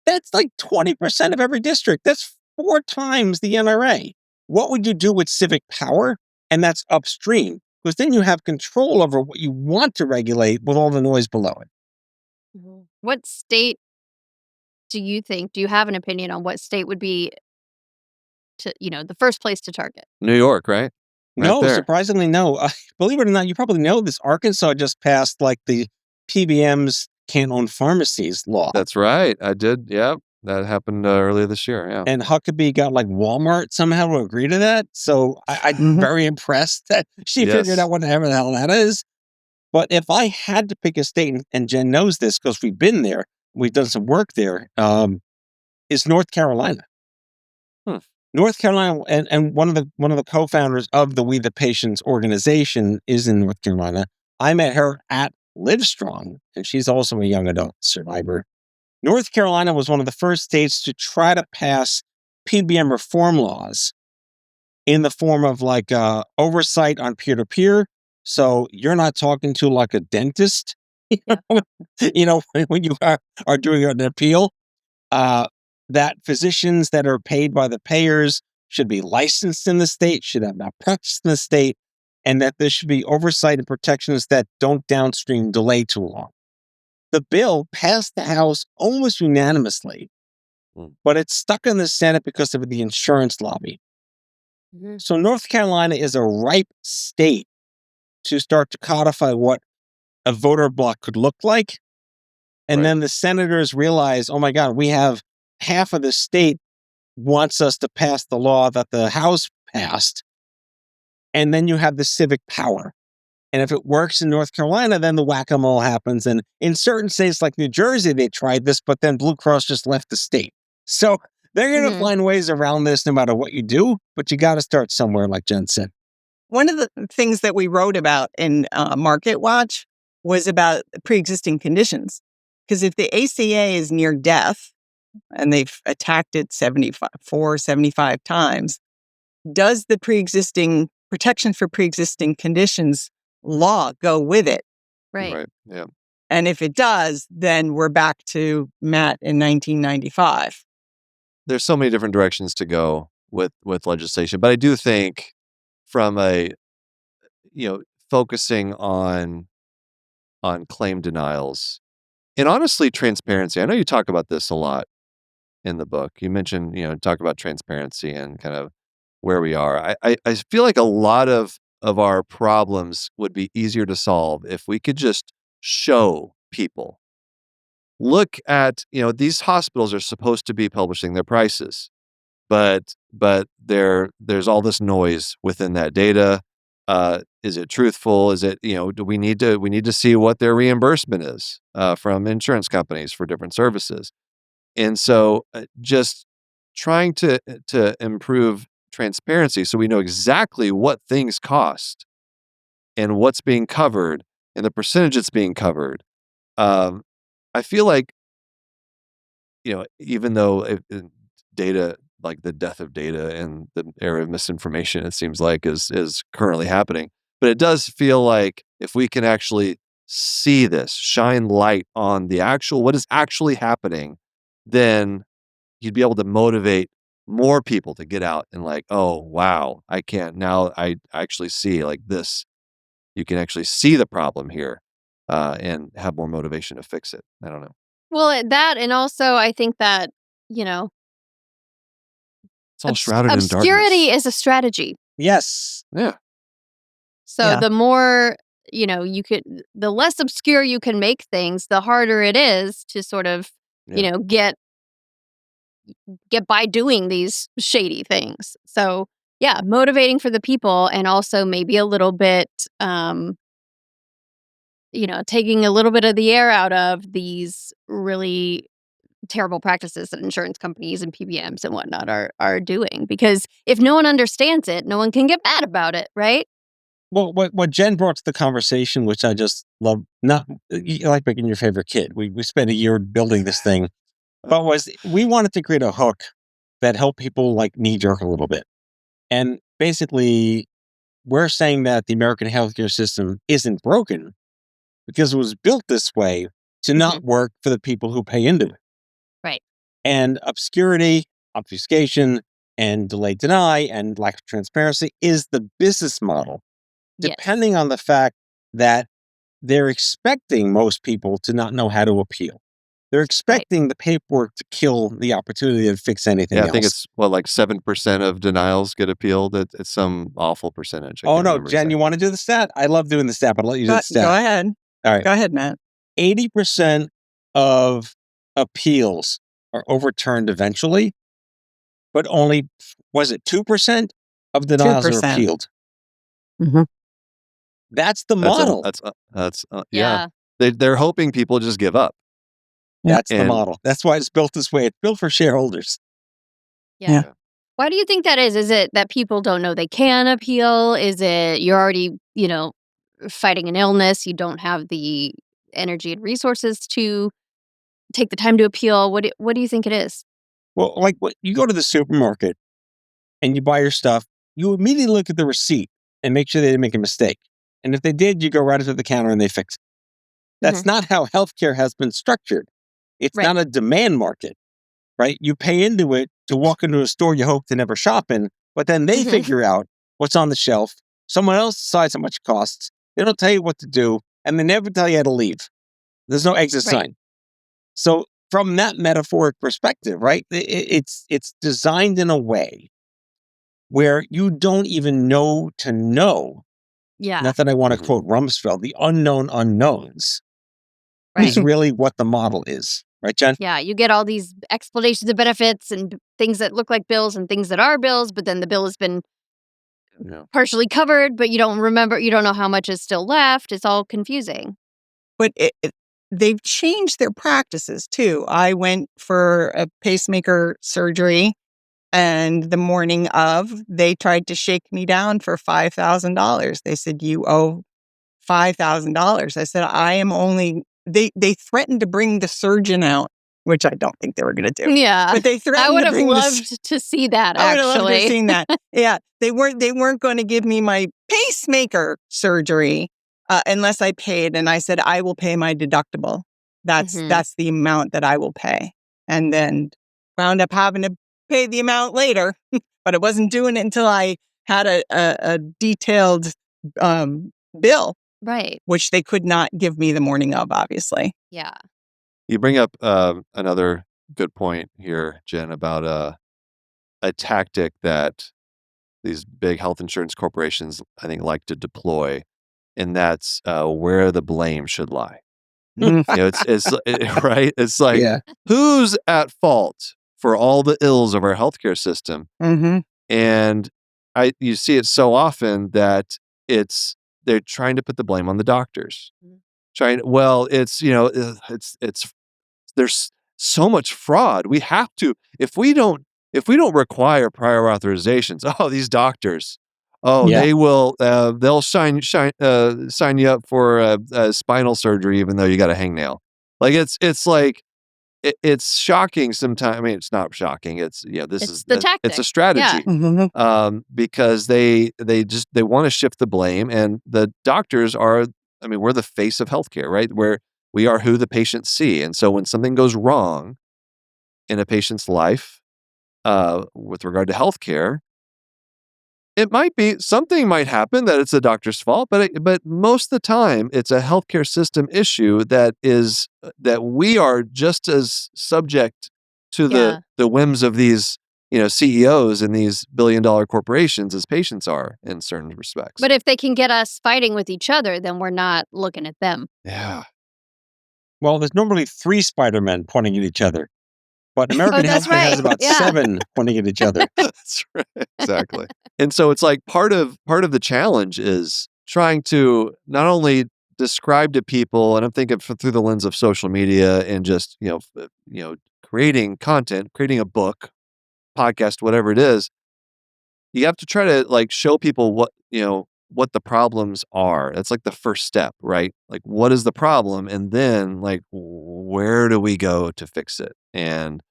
That's like 20% of every district. That's 4 times the NRA. What would you do with civic power? And that's upstream, because then you have control over what you want to regulate with all the noise below it. What state do you have an opinion on what state would be the first place to target? New York, right? No, there. Surprisingly, no. Believe it or not, you probably know this. Arkansas just passed the PBMs can't own pharmacies law. That's right. I did. Yeah. That happened earlier this year. Yeah. And Huckabee got Walmart somehow to agree to that. So I'm very impressed that she figured out whatever the hell that is. But if I had to pick a state, and Jen knows this because we've been there, we've done some work there, is North Carolina. North Carolina, and one of the co-founders of the We the Patients organization is in North Carolina. I met her at Livestrong, and she's also a young adult survivor. North Carolina was one of the first states to try to pass PBM reform laws in the form of oversight on peer-to-peer. So you're not talking to a dentist, when you are doing an appeal. That physicians that are paid by the payers should be licensed in the state, should have malpractice in the state, and that there should be oversight and protections that don't downstream delay too long. The bill passed the House almost unanimously, but it's stuck in the Senate because of the insurance lobby. So North Carolina is a ripe state to start to codify what a voter bloc could look like. And then the senators realize, oh my God, we have half of the state wants us to pass the law that the House passed. And then you have the civic power. And if it works in North Carolina, then the whack-a-mole happens. And in certain states like New Jersey, they tried this, but then Blue Cross just left the state. So they're going to find ways around this no matter what you do, but you got to start somewhere, like Jen said. One of the things that we wrote about in Market Watch was about pre-existing conditions. Because if the ACA is near death, and they've attacked it 75 times, does the pre-existing protection for pre-existing conditions law go with it? Right. Right. Yeah. And if it does, then we're back to Matt in 1995. There's so many different directions to go with legislation, but I do think from a, focusing on claim denials and honestly transparency. I know you talk about this a lot in the book. You mentioned, talk about transparency and kind of where we are. I feel like a lot of our problems would be easier to solve if we could just show people. Look at, these hospitals are supposed to be publishing their prices, but there's all this noise within that data. Is it truthful? Is it, do we need to see what their reimbursement is from insurance companies for different services? And so just trying to improve transparency so we know exactly what things cost and what's being covered and the percentage it's being covered. I feel like, even though data, like the death of data and the era of misinformation, it seems like is currently happening. But it does feel like if we can actually see this, shine light on what is actually happening, then you'd be able to motivate more people to get out and like, oh wow, I can't now. I actually see like this. You can actually see the problem here, and have more motivation to fix it. I don't know. Well, that and also I think that, you know, It's all shrouded in obscurity darkness. is a strategy. Yes. Yeah. So Yeah. the more, the less obscure you can make things, the harder it is to sort of, Yeah. get by doing these shady things. So yeah, motivating for the people and also maybe a little bit, taking a little bit of the air out of these really terrible practices that insurance companies and PBMs and whatnot are doing. Because if no one understands it, no one can get mad about it, right? Well, what Jen brought to the conversation, which I just love, not you like making your favorite kid. We spent a year building this thing, but we wanted to create a hook that helped people like knee jerk a little bit. And basically, we're saying that the American healthcare system isn't broken because it was built this way to not work for the people who pay into it. Right. And obscurity, obfuscation, and delay deny and lack of transparency is the business model, Yes. depending on the fact that they're expecting most people to not know how to appeal. They're expecting the paperwork to kill the opportunity to fix anything Yeah, I else. think it's like 7% of denials get appealed. It's some awful percentage. I Oh, can't no, remember Jen, you exactly. want to do the stat? I love doing the stat, but I'll let you do the Go stat. ahead. All right. Go ahead, Matt. 80% of appeals are overturned eventually, but only, was it 2% of denials are 2%. appealed? Mhm. That's the That's model. yeah. Yeah. They're hoping people just give up. Yeah. That's the And model. That's why it's built this way. It's built for shareholders. Yeah. Yeah. Why do you think that is? Is it that people don't know they can appeal? Is it you're already, fighting an illness, you don't have the energy and resources to take the time to appeal? What do you think it is? Well, like when you go to the supermarket and you buy your stuff, you immediately look at the receipt and make sure they didn't make a mistake. And if they did, you go right up to the counter and they fix it. That's not how healthcare has been structured. It's Right. not a demand market, right? You pay into it to walk into a store you hope to never shop in, but then they figure out what's on the shelf. Someone else decides how much it costs. They don't tell you what to do, and they never tell you how to leave. There's no exit Right. sign. So, from that metaphoric perspective, right, it's designed in a way where you don't even know to know. Yeah. Not that I want to Mhm. quote Rumsfeld, the unknown unknowns is Right. really what the model is, right, Jen? Yeah, you get all these explanations of benefits and things that look like bills and things that are bills, but then the bill has been Yeah. partially covered, but you don't know how much is still left. It's all confusing. But they've changed their practices too. I went for a pacemaker surgery, and the morning of, they tried to shake me down for $5,000. They said, "You owe $5,000." I said, "I am only." They threatened to bring the surgeon out which I don't think they were going to do. Yeah. But they I threatened would to have bring loved to see that, I would have loved to have actually. seen that. Yeah, they weren't going to give me my pacemaker surgery unless I paid, and I said I will pay my deductible. That's the amount that I will pay, and then wound up having to pay the amount later, but I wasn't doing it until I had a detailed bill, Right. which they could not give me the morning of, obviously. Yeah. You bring up another good point here, Jen, about a tactic that these big health insurance corporations, I think, like to deploy, and that's where the blame should lie. Right. It's like, Yeah. who's at fault for all the ills of our healthcare system? Mm-hmm. And you see it so often that they're trying to put the blame on the doctors. It's there's so much fraud. We have to, if we don't require prior authorizations, these doctors, Yeah. they'll sign you up for a spinal surgery even though you got a hangnail. Like it's like it's shocking sometimes. I mean, it's not shocking. It's the tactic. it's a strategy. Mm-hmm. Because they want to shift the blame, and the doctors are, I mean, we're the face of healthcare, right? Where we are who the patients see. And so when something goes wrong in a patient's life, with regard to healthcare, something might happen that it's the doctor's fault, but most of the time it's a healthcare system issue that we are just as subject to the whims of these CEOs and these billion-dollar corporations as patients are in certain respects. But if they can get us fighting with each other, then we're not looking at them. Yeah. Well, there's normally 3 Spider-Men pointing at each other, but American that's healthcare has right. about Yeah. 7 pointing at each other. That's right. Exactly. And so it's like part of the challenge is trying to not only describe to people, and I'm thinking through the lens of social media and just, creating content, creating a book, podcast, whatever it is, you have to try to like show people what the problems are. That's like the first step, right? Like, what is the problem? And then like, where do we go to fix it? And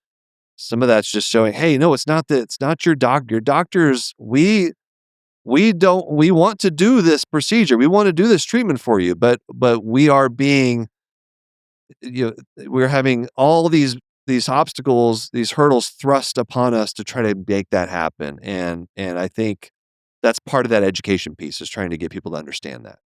some of that's just showing, hey, no, it's not your doctor. Your doctors, we want to do this procedure. We want to do this treatment for you, but we are being, we're having all these obstacles, these hurdles thrust upon us to try to make that happen. And I think that's part of that education piece, is trying to get people to understand that.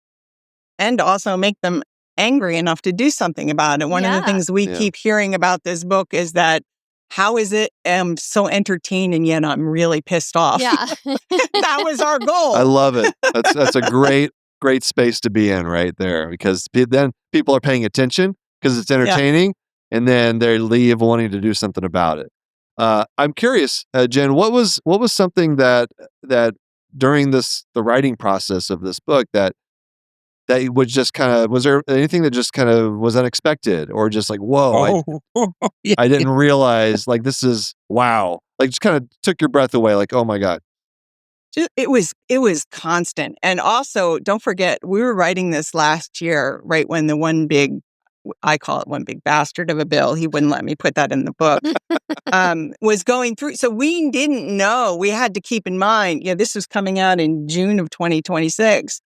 And also make them angry enough to do something about it. One of the things we keep hearing about this book is that, how is it so entertaining and yet I'm really pissed off? Yeah. That was our goal. I love it. That's a great space to be in right there, because then people are paying attention because it's entertaining, and then they leave wanting to do something about it. I'm curious, Jen, what was something that during the writing process of this book that would just kind of, was there anything that just kind of was unexpected, or just like, whoa, Yeah. I didn't realize, like, this is, wow, like just kind of took your breath away, like, oh my God. It was constant. And also, don't forget, we were writing this last year, right when I call it one big bastard of a bill, he wouldn't let me put that in the book, was going through. So we didn't know. We had to keep in mind, this was coming out in June of 2026.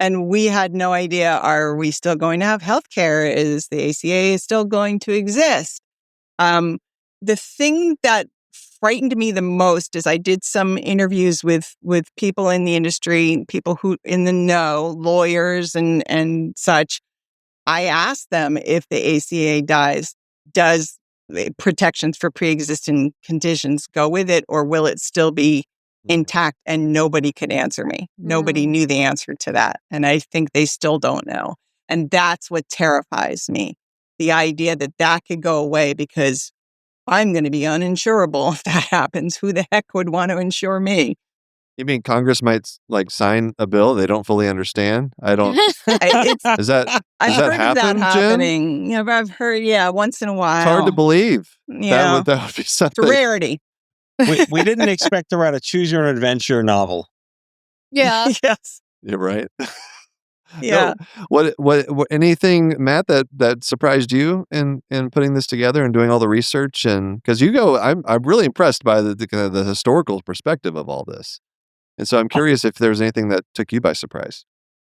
And we had no idea, are we still going to have healthcare? Is the ACA still going to exist? The thing that frightened me the most is I did some interviews with people in the industry, people who in the know, lawyers and such. I asked them, if the ACA dies, does the protections for pre-existing conditions go with it, or will it still be intact? And nobody could answer me. Nobody knew the answer to that. And I think they still don't know. And that's what terrifies me. The idea that could go away, because I'm going to be uninsurable if that happens. Who the heck would want to insure me? You mean Congress might like sign a bill they don't fully understand? I don't. Does that I've heard happen, of that Jen? happening. I've heard, once in a while. It's hard to believe. Yeah. That would be something. It's a rarity. We didn't expect to write a choose your own adventure novel. Yeah. Yes. You're right. Yeah. No, what anything, Matt, that surprised you in putting this together and doing all the research? And because I'm really impressed by the kind of the historical perspective of all this. And so I'm curious if there's anything that took you by surprise.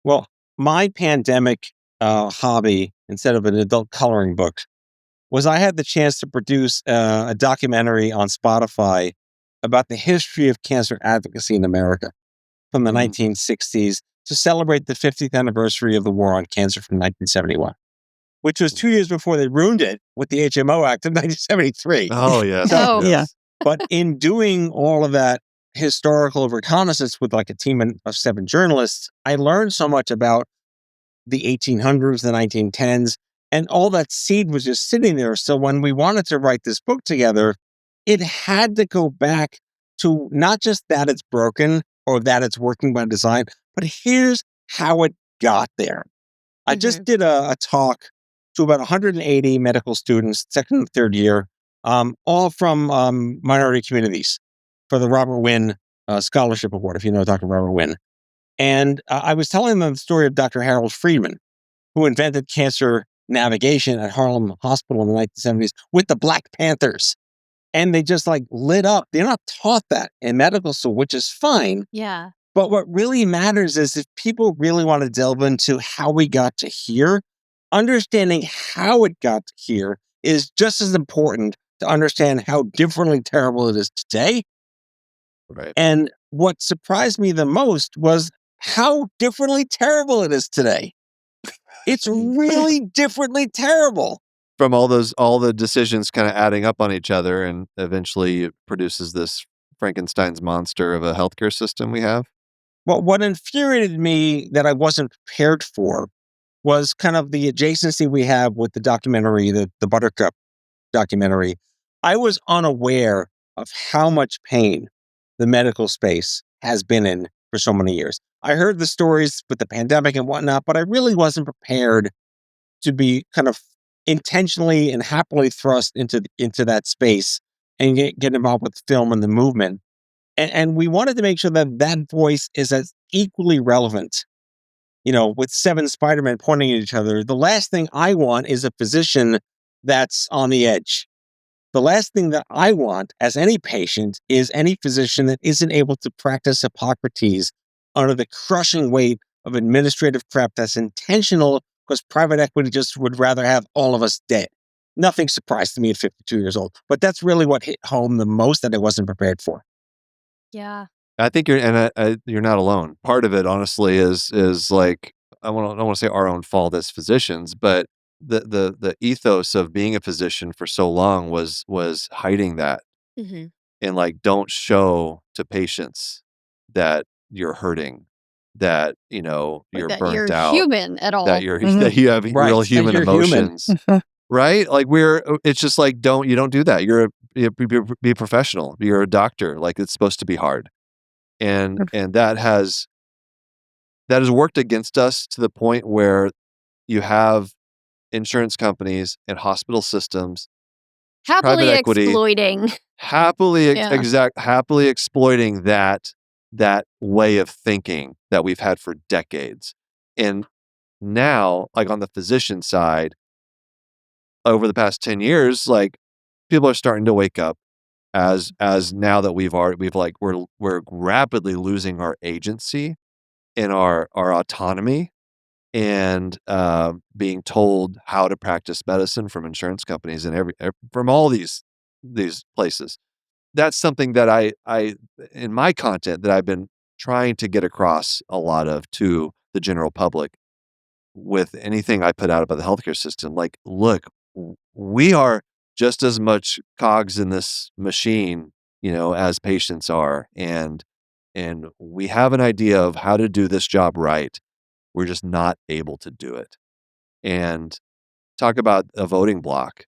Well, my pandemic hobby, instead of an adult coloring book, was I had the chance to produce a documentary on Spotify about the history of cancer advocacy in America from the Mm. 1960s to celebrate the 50th anniversary of the War on Cancer from 1971, which was 2 years before they ruined it with the HMO Act of 1973. Oh, yes, So, Oh. Yeah. yes. but in doing all of that historical reconnaissance with like a team of 7 journalists, I learned so much about the 1800s, the 1910s, and all that seed was just sitting there. So when we wanted to write this book together, it had to go back to not just that it's broken or that it's working by design, but here's how it got there. I just did a talk to about 180 medical students, second and third year, all from minority communities for the Robert Wynn Scholarship Award, if you know Dr. Robert Wynn. And I was telling them the story of Dr. Harold Friedman, who invented cancer navigation at Harlem Hospital in the 1970s with the Black Panthers. And they just like lit up. They're not taught that in medical school, which is fine. Yeah. But what really matters is if people really want to delve into how we got to here, understanding how it got to here is just as important to understand how differently terrible it is today. Right. And what surprised me the most was how differently terrible it is today. It's really differently terrible. From all the decisions kind of adding up on each other, and eventually it produces this Frankenstein's monster of a healthcare system we have. Well, what infuriated me that I wasn't prepared for was kind of the adjacency we have with the documentary, the Buttercup documentary. I was unaware of how much pain the medical space has been in for so many years. I heard the stories with the pandemic and whatnot, but I really wasn't prepared to be kind of intentionally and happily thrust into that space and get involved with film and the movement. And we wanted to make sure that that voice is as equally relevant. You know, with 7 Spider-Men pointing at each other, the last thing I want is a physician that's on the edge. The last thing that I want as any patient is any physician that isn't able to practice Hippocrates under the crushing weight of administrative crap that's intentional because private equity just would rather have all of us dead. Nothing surprised me at 52 years old, but that's really what hit home the most that I wasn't prepared for. Yeah. I think you're not alone. Part of it, honestly, is like I don't want to say our own fault as physicians, but the ethos of being a physician for so long was hiding that hmm and like don't show to patients that you're hurting, that Or you're that you're burnt out, human at that all. you're Mhm. that you have Right. real And human you're human. emotions, right? Like it's just like you don't do that. Be a professional. You're a doctor. Like it's supposed to be hard. And that has worked against us to the point where you have insurance companies and hospital systems, private Happily equity, exploiting. Yeah. happily exploiting that way of thinking that we've had for decades. And now, like on the physician side, over the past 10 years, like people are starting to wake up as now that we're rapidly losing our agency and our autonomy and being told how to practice medicine from insurance companies and from all these places. That's something that I in my content that I've been trying to get across a lot of to the general public with anything I put out about the healthcare system. Like, look, we are just as much cogs in this machine, as patients are, and we have an idea of how to do this job right. We're just not able to do it. And talk about a voting block,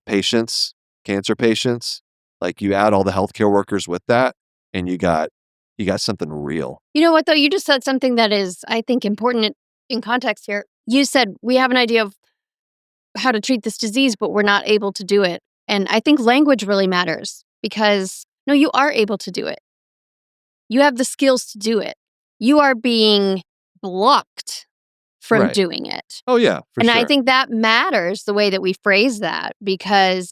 patients, cancer patients, like you add all the healthcare workers with that and you got something real. You know what, though? You just said something that is, I think, important in context here. You said we have an idea of how to treat this disease, but we're not able to do it. And I think language really matters because, no, you are able to do it. You have the skills to do it. You are being blocked from Right. doing it. Oh, yeah, for And sure. I think that matters, the way that we phrase that, because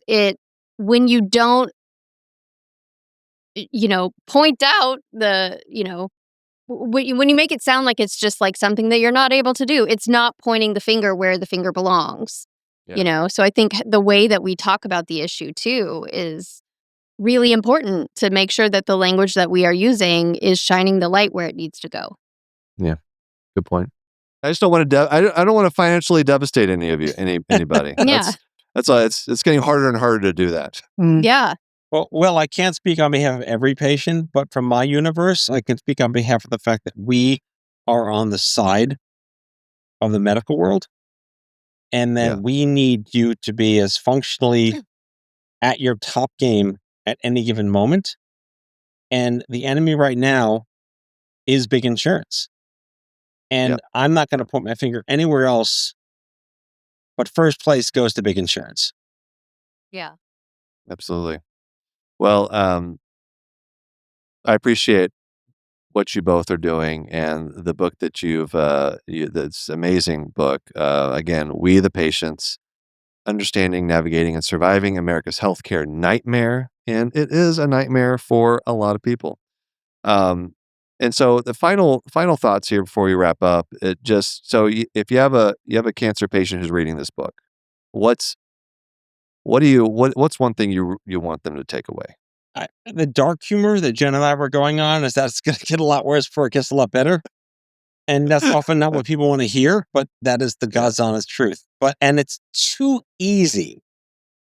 when you don't, point out when you make it sound like it's just like something that you're not able to do, it's not pointing the finger where the finger belongs. Yeah. So I think the way that we talk about the issue too is really important, to make sure that the language that we are using is shining the light where it needs to go. Yeah. Good point. I just don't want to. I don't want to financially devastate anybody. Yeah. That's why it's getting harder and harder to do that. Yeah. Well, I can't speak on behalf of every patient, but from my universe, I can speak on behalf of the fact that we are on the side of the medical world, and that Yeah. we need you to be as functionally at your top game at any given moment. And the enemy right now is big insurance. And Yep. I'm not going to point my finger anywhere else, but first place goes to big insurance. Yeah. Absolutely. Well, I appreciate what you both are doing, and the book that that's amazing book. Again, We the Patients: Understanding, Navigating, and Surviving America's Healthcare Nightmare. And it is a nightmare for a lot of people. Um, and so the final thoughts here before we wrap up, if you have a cancer patient who's reading this book, what's one thing you want them to take away? The dark humor that Jen and I were going on is that's going to get a lot worse before it gets a lot better. And that's often not what people want to hear, but that is the God's honest truth. And it's too easy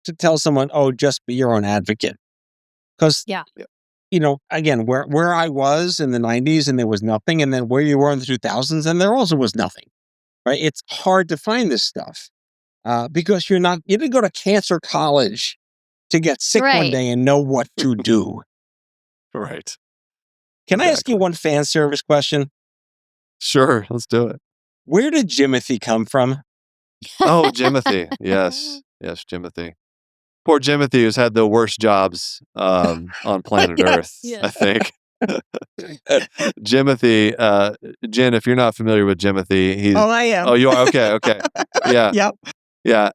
to tell someone, oh, just be your own advocate. Because, Yeah. Again, where I was in the 90s and there was nothing, and then where you were in the 2000s and there also was nothing, right? It's hard to find this stuff because you didn't go to cancer college to get sick one Right. day and know what to do. Right. Can I ask you one fan service question? Sure, let's do it. Where did Jimothy come from? Oh, Jimothy. Yes, Jimothy. Poor Jimothy, who's had the worst jobs on planet Earth, Yes. I think. Jimothy, Jen, if you're not familiar with Jimothy, he's. Oh, I am. Oh, you are? Okay. Yeah. Yep. Yeah.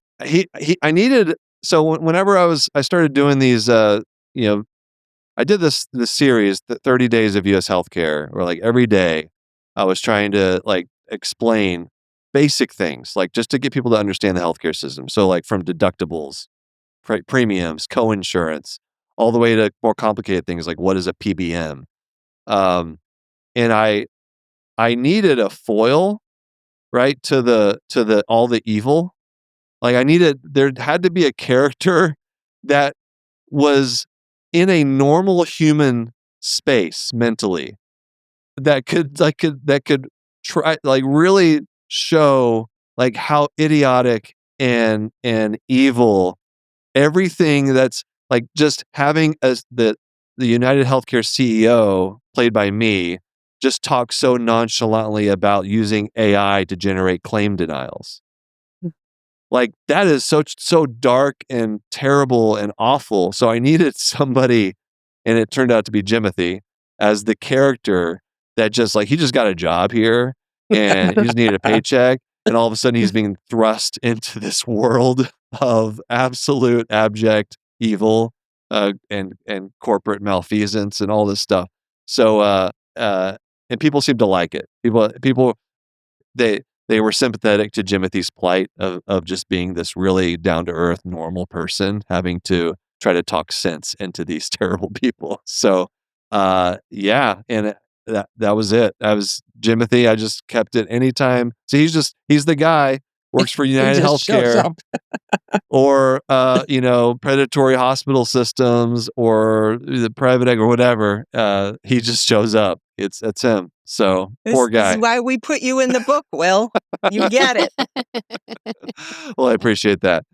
I needed. So whenever I started doing these, I did this series, the 30 Days of U.S. Healthcare, where like every day I was trying to like explain basic things, like just to get people to understand the healthcare system. So like from deductibles, premiums, co-insurance, all the way to more complicated things like what is a PBM. And I needed a foil, right, to the all the evil. Like there had to be a character that was in a normal human space mentally that could try like really show like how idiotic and evil everything that's like just having as the United Healthcare CEO played by me just talk so nonchalantly about using AI to generate claim denials. Like that is so dark and terrible and awful. So I needed somebody, and it turned out to be Jimothy as the character that just like he just got a job here and he just needed a paycheck, and all of a sudden he's being thrust into this world of absolute abject evil and corporate malfeasance and all this stuff. So and people seem to like it. People they were sympathetic to Jimothy's plight of just being this really down to earth normal person having to try to talk sense into these terrible people. So yeah, and that was it. That was Jimothy. I just kept it anytime. So he's the guy, works for He United just shows Healthcare up. or predatory hospital systems or the private or whatever. He just shows up. It's him. So poor This guy. is why we put you in the book, Will. You get it. Well, I appreciate that.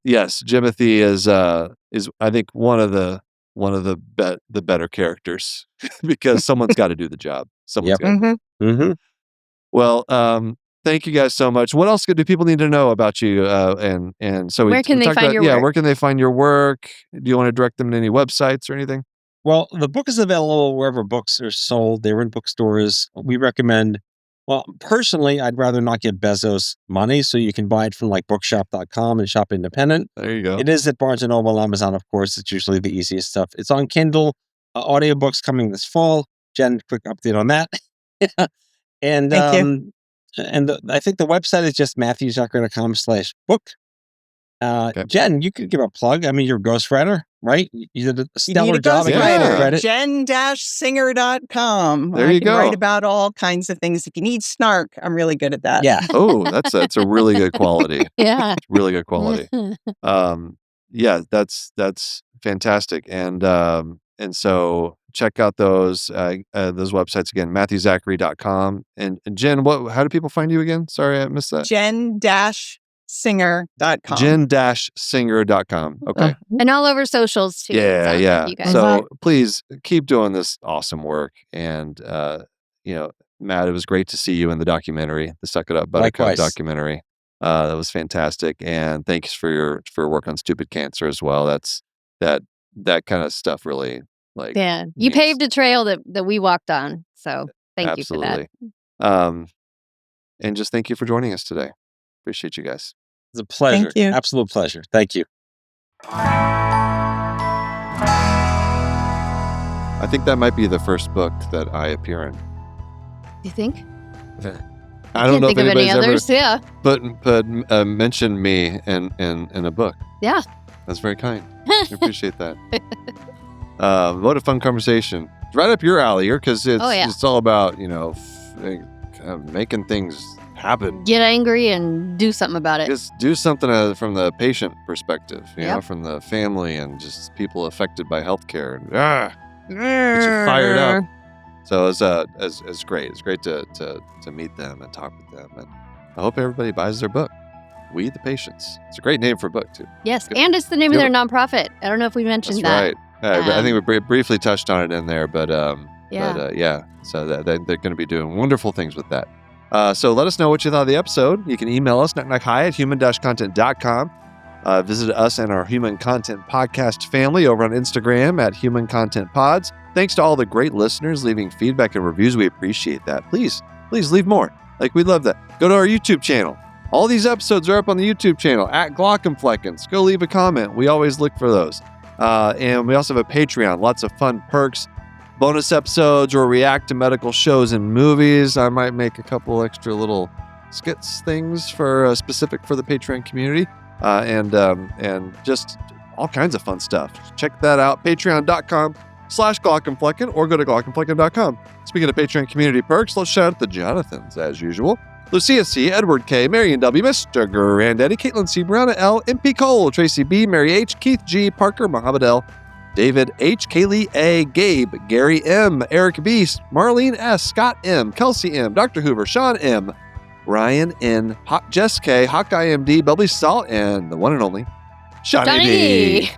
Yes, Jimothy is I think one of the better characters because someone's got to do the job. Someone's Yep. got. Mm-hmm. Mm-hmm. Well, thank you guys so much. What else do people need to know about you? And so Where can we they talked find about, your yeah, work? where can they find your work? Do you want to direct them to any websites or anything? Well, the book is available wherever books are sold. They're in bookstores. We recommend Well, personally, I'd rather not give Bezos money, so you can buy it from like bookshop.com and shop independent. There you go. It is at Barnes & Noble, Amazon, of course. It's usually the easiest stuff. It's on Kindle. Audiobooks coming this fall. Jen, quick update on that. And Thank you. I think the website is just matthewzucker.com/book. Okay. Jen, you could give a plug. I mean, you're a ghostwriter, right? You did a stellar job. ghostwriter. Jen-singer.com. There I you can go. write about all kinds of things. If you need snark, I'm really good at that. Yeah. Oh, that's a really good quality. Yeah. Really good quality. Yeah, that's fantastic. And so check out those websites again, matthewzachary.com. And Jen, how do people find you again? Sorry, I missed that. Jen-singer.com. Jen-singer.com. Okay. And all over socials too. Yeah, sounds like yeah. you guys. So please keep doing this awesome work. And Matt, it was great to see you in the documentary, the Suck It Up Buttercup Likewise. documentary. That was fantastic. And thanks for your work on stupid cancer as well. That kind of stuff really Yeah. You paved a trail that we walked on. So thank you for that. Absolutely. And just thank you for joining us today. Appreciate you guys. It's a pleasure. Thank you. Absolute pleasure. Thank you. I think that might be the first book that I appear in. You think? I don't know if think of any anybody's ever others. Yeah. mentioned me in a book. Yeah. That's very kind. I appreciate that. What a fun conversation. It's right up your alley here because it's all about, making things happen. Get angry and do something about it. Just do something from the patient perspective, Yep. from the family and just people affected by healthcare. And get you fired up. So it's great. It's great to meet them and talk with them. And I hope everybody buys their book, We the Patients. It's a great name for a book, too. Yes, and it's the name of their nonprofit. I don't know if we mentioned That's that. right. I think we briefly touched on it in there, but Yeah. So they're going to be doing wonderful things with that. So let us know what you thought of the episode. You can email us, knockknockhigh@human-content.com. Visit us and our Human Content Podcast family over on Instagram at Human Content Pods. Thanks to all the great listeners leaving feedback and reviews. We appreciate that. Please leave more. We love that. Go to our YouTube channel. All these episodes are up on the YouTube channel at Glockenfleckens. Go leave a comment. We always look for those. And we also have a Patreon. Lots of fun perks. Bonus episodes or react to medical shows and movies. I might make a couple extra little skits things for specific for the Patreon community. And just all kinds of fun stuff. Check that out. Patreon.com/Glockenflecken or go to Glockenflecken.com. Speaking of Patreon community perks, let's shout out the Jonathans as usual. Lucia C., Edward K., Marion W., Mr. Granddaddy, Caitlin C., Brianna L., MP Cole, Tracy B., Mary H., Keith G., Parker, Muhammad L., David H., Kaylee A., Gabe, Gary M., Eric Beast, Marlene S., Scott M., Kelsey M., Dr. Hoover, Sean M., Ryan N., Jess K., Hawkeye MD, Bubbly Salt, and the one and only Johnny D.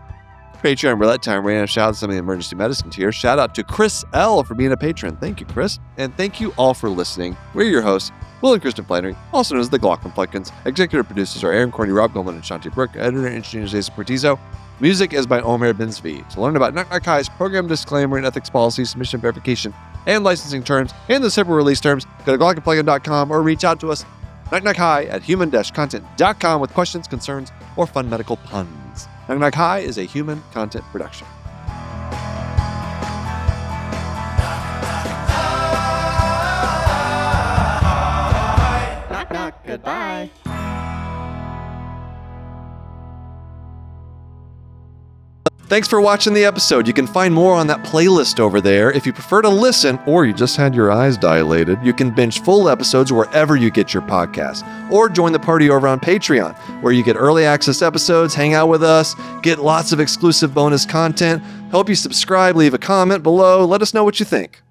Patreon roulette time. Random shout out to some of the emergency medicine tier. Shout out to Chris L. for being a patron. Thank you, Chris. And thank you all for listening. We're your hosts, Will and Kristen Flannery, also known as the Glockenfleckens. Executive producers are Aaron Corney, Rob Goldman, and Shanti Brooke. Editor and engineer is Jason Portizo. Music is by Omer Benzvi. To learn about Knock Knock High's program disclaimer and ethics policy, submission verification, and licensing terms, and the separate release terms, go to Glockenflecken.com or reach out to us, knockknockhigh@human-content.com with questions, concerns, or fun medical puns. Knock Knock High is a human content production. Knock, knock, goodbye. Thanks for watching the episode. You can find more on that playlist over there. If you prefer to listen or you just had your eyes dilated, you can binge full episodes wherever you get your podcasts. Or join the party over on Patreon, where you get early access episodes, hang out with us, get lots of exclusive bonus content. Help you subscribe, leave a comment below. Let us know what you think.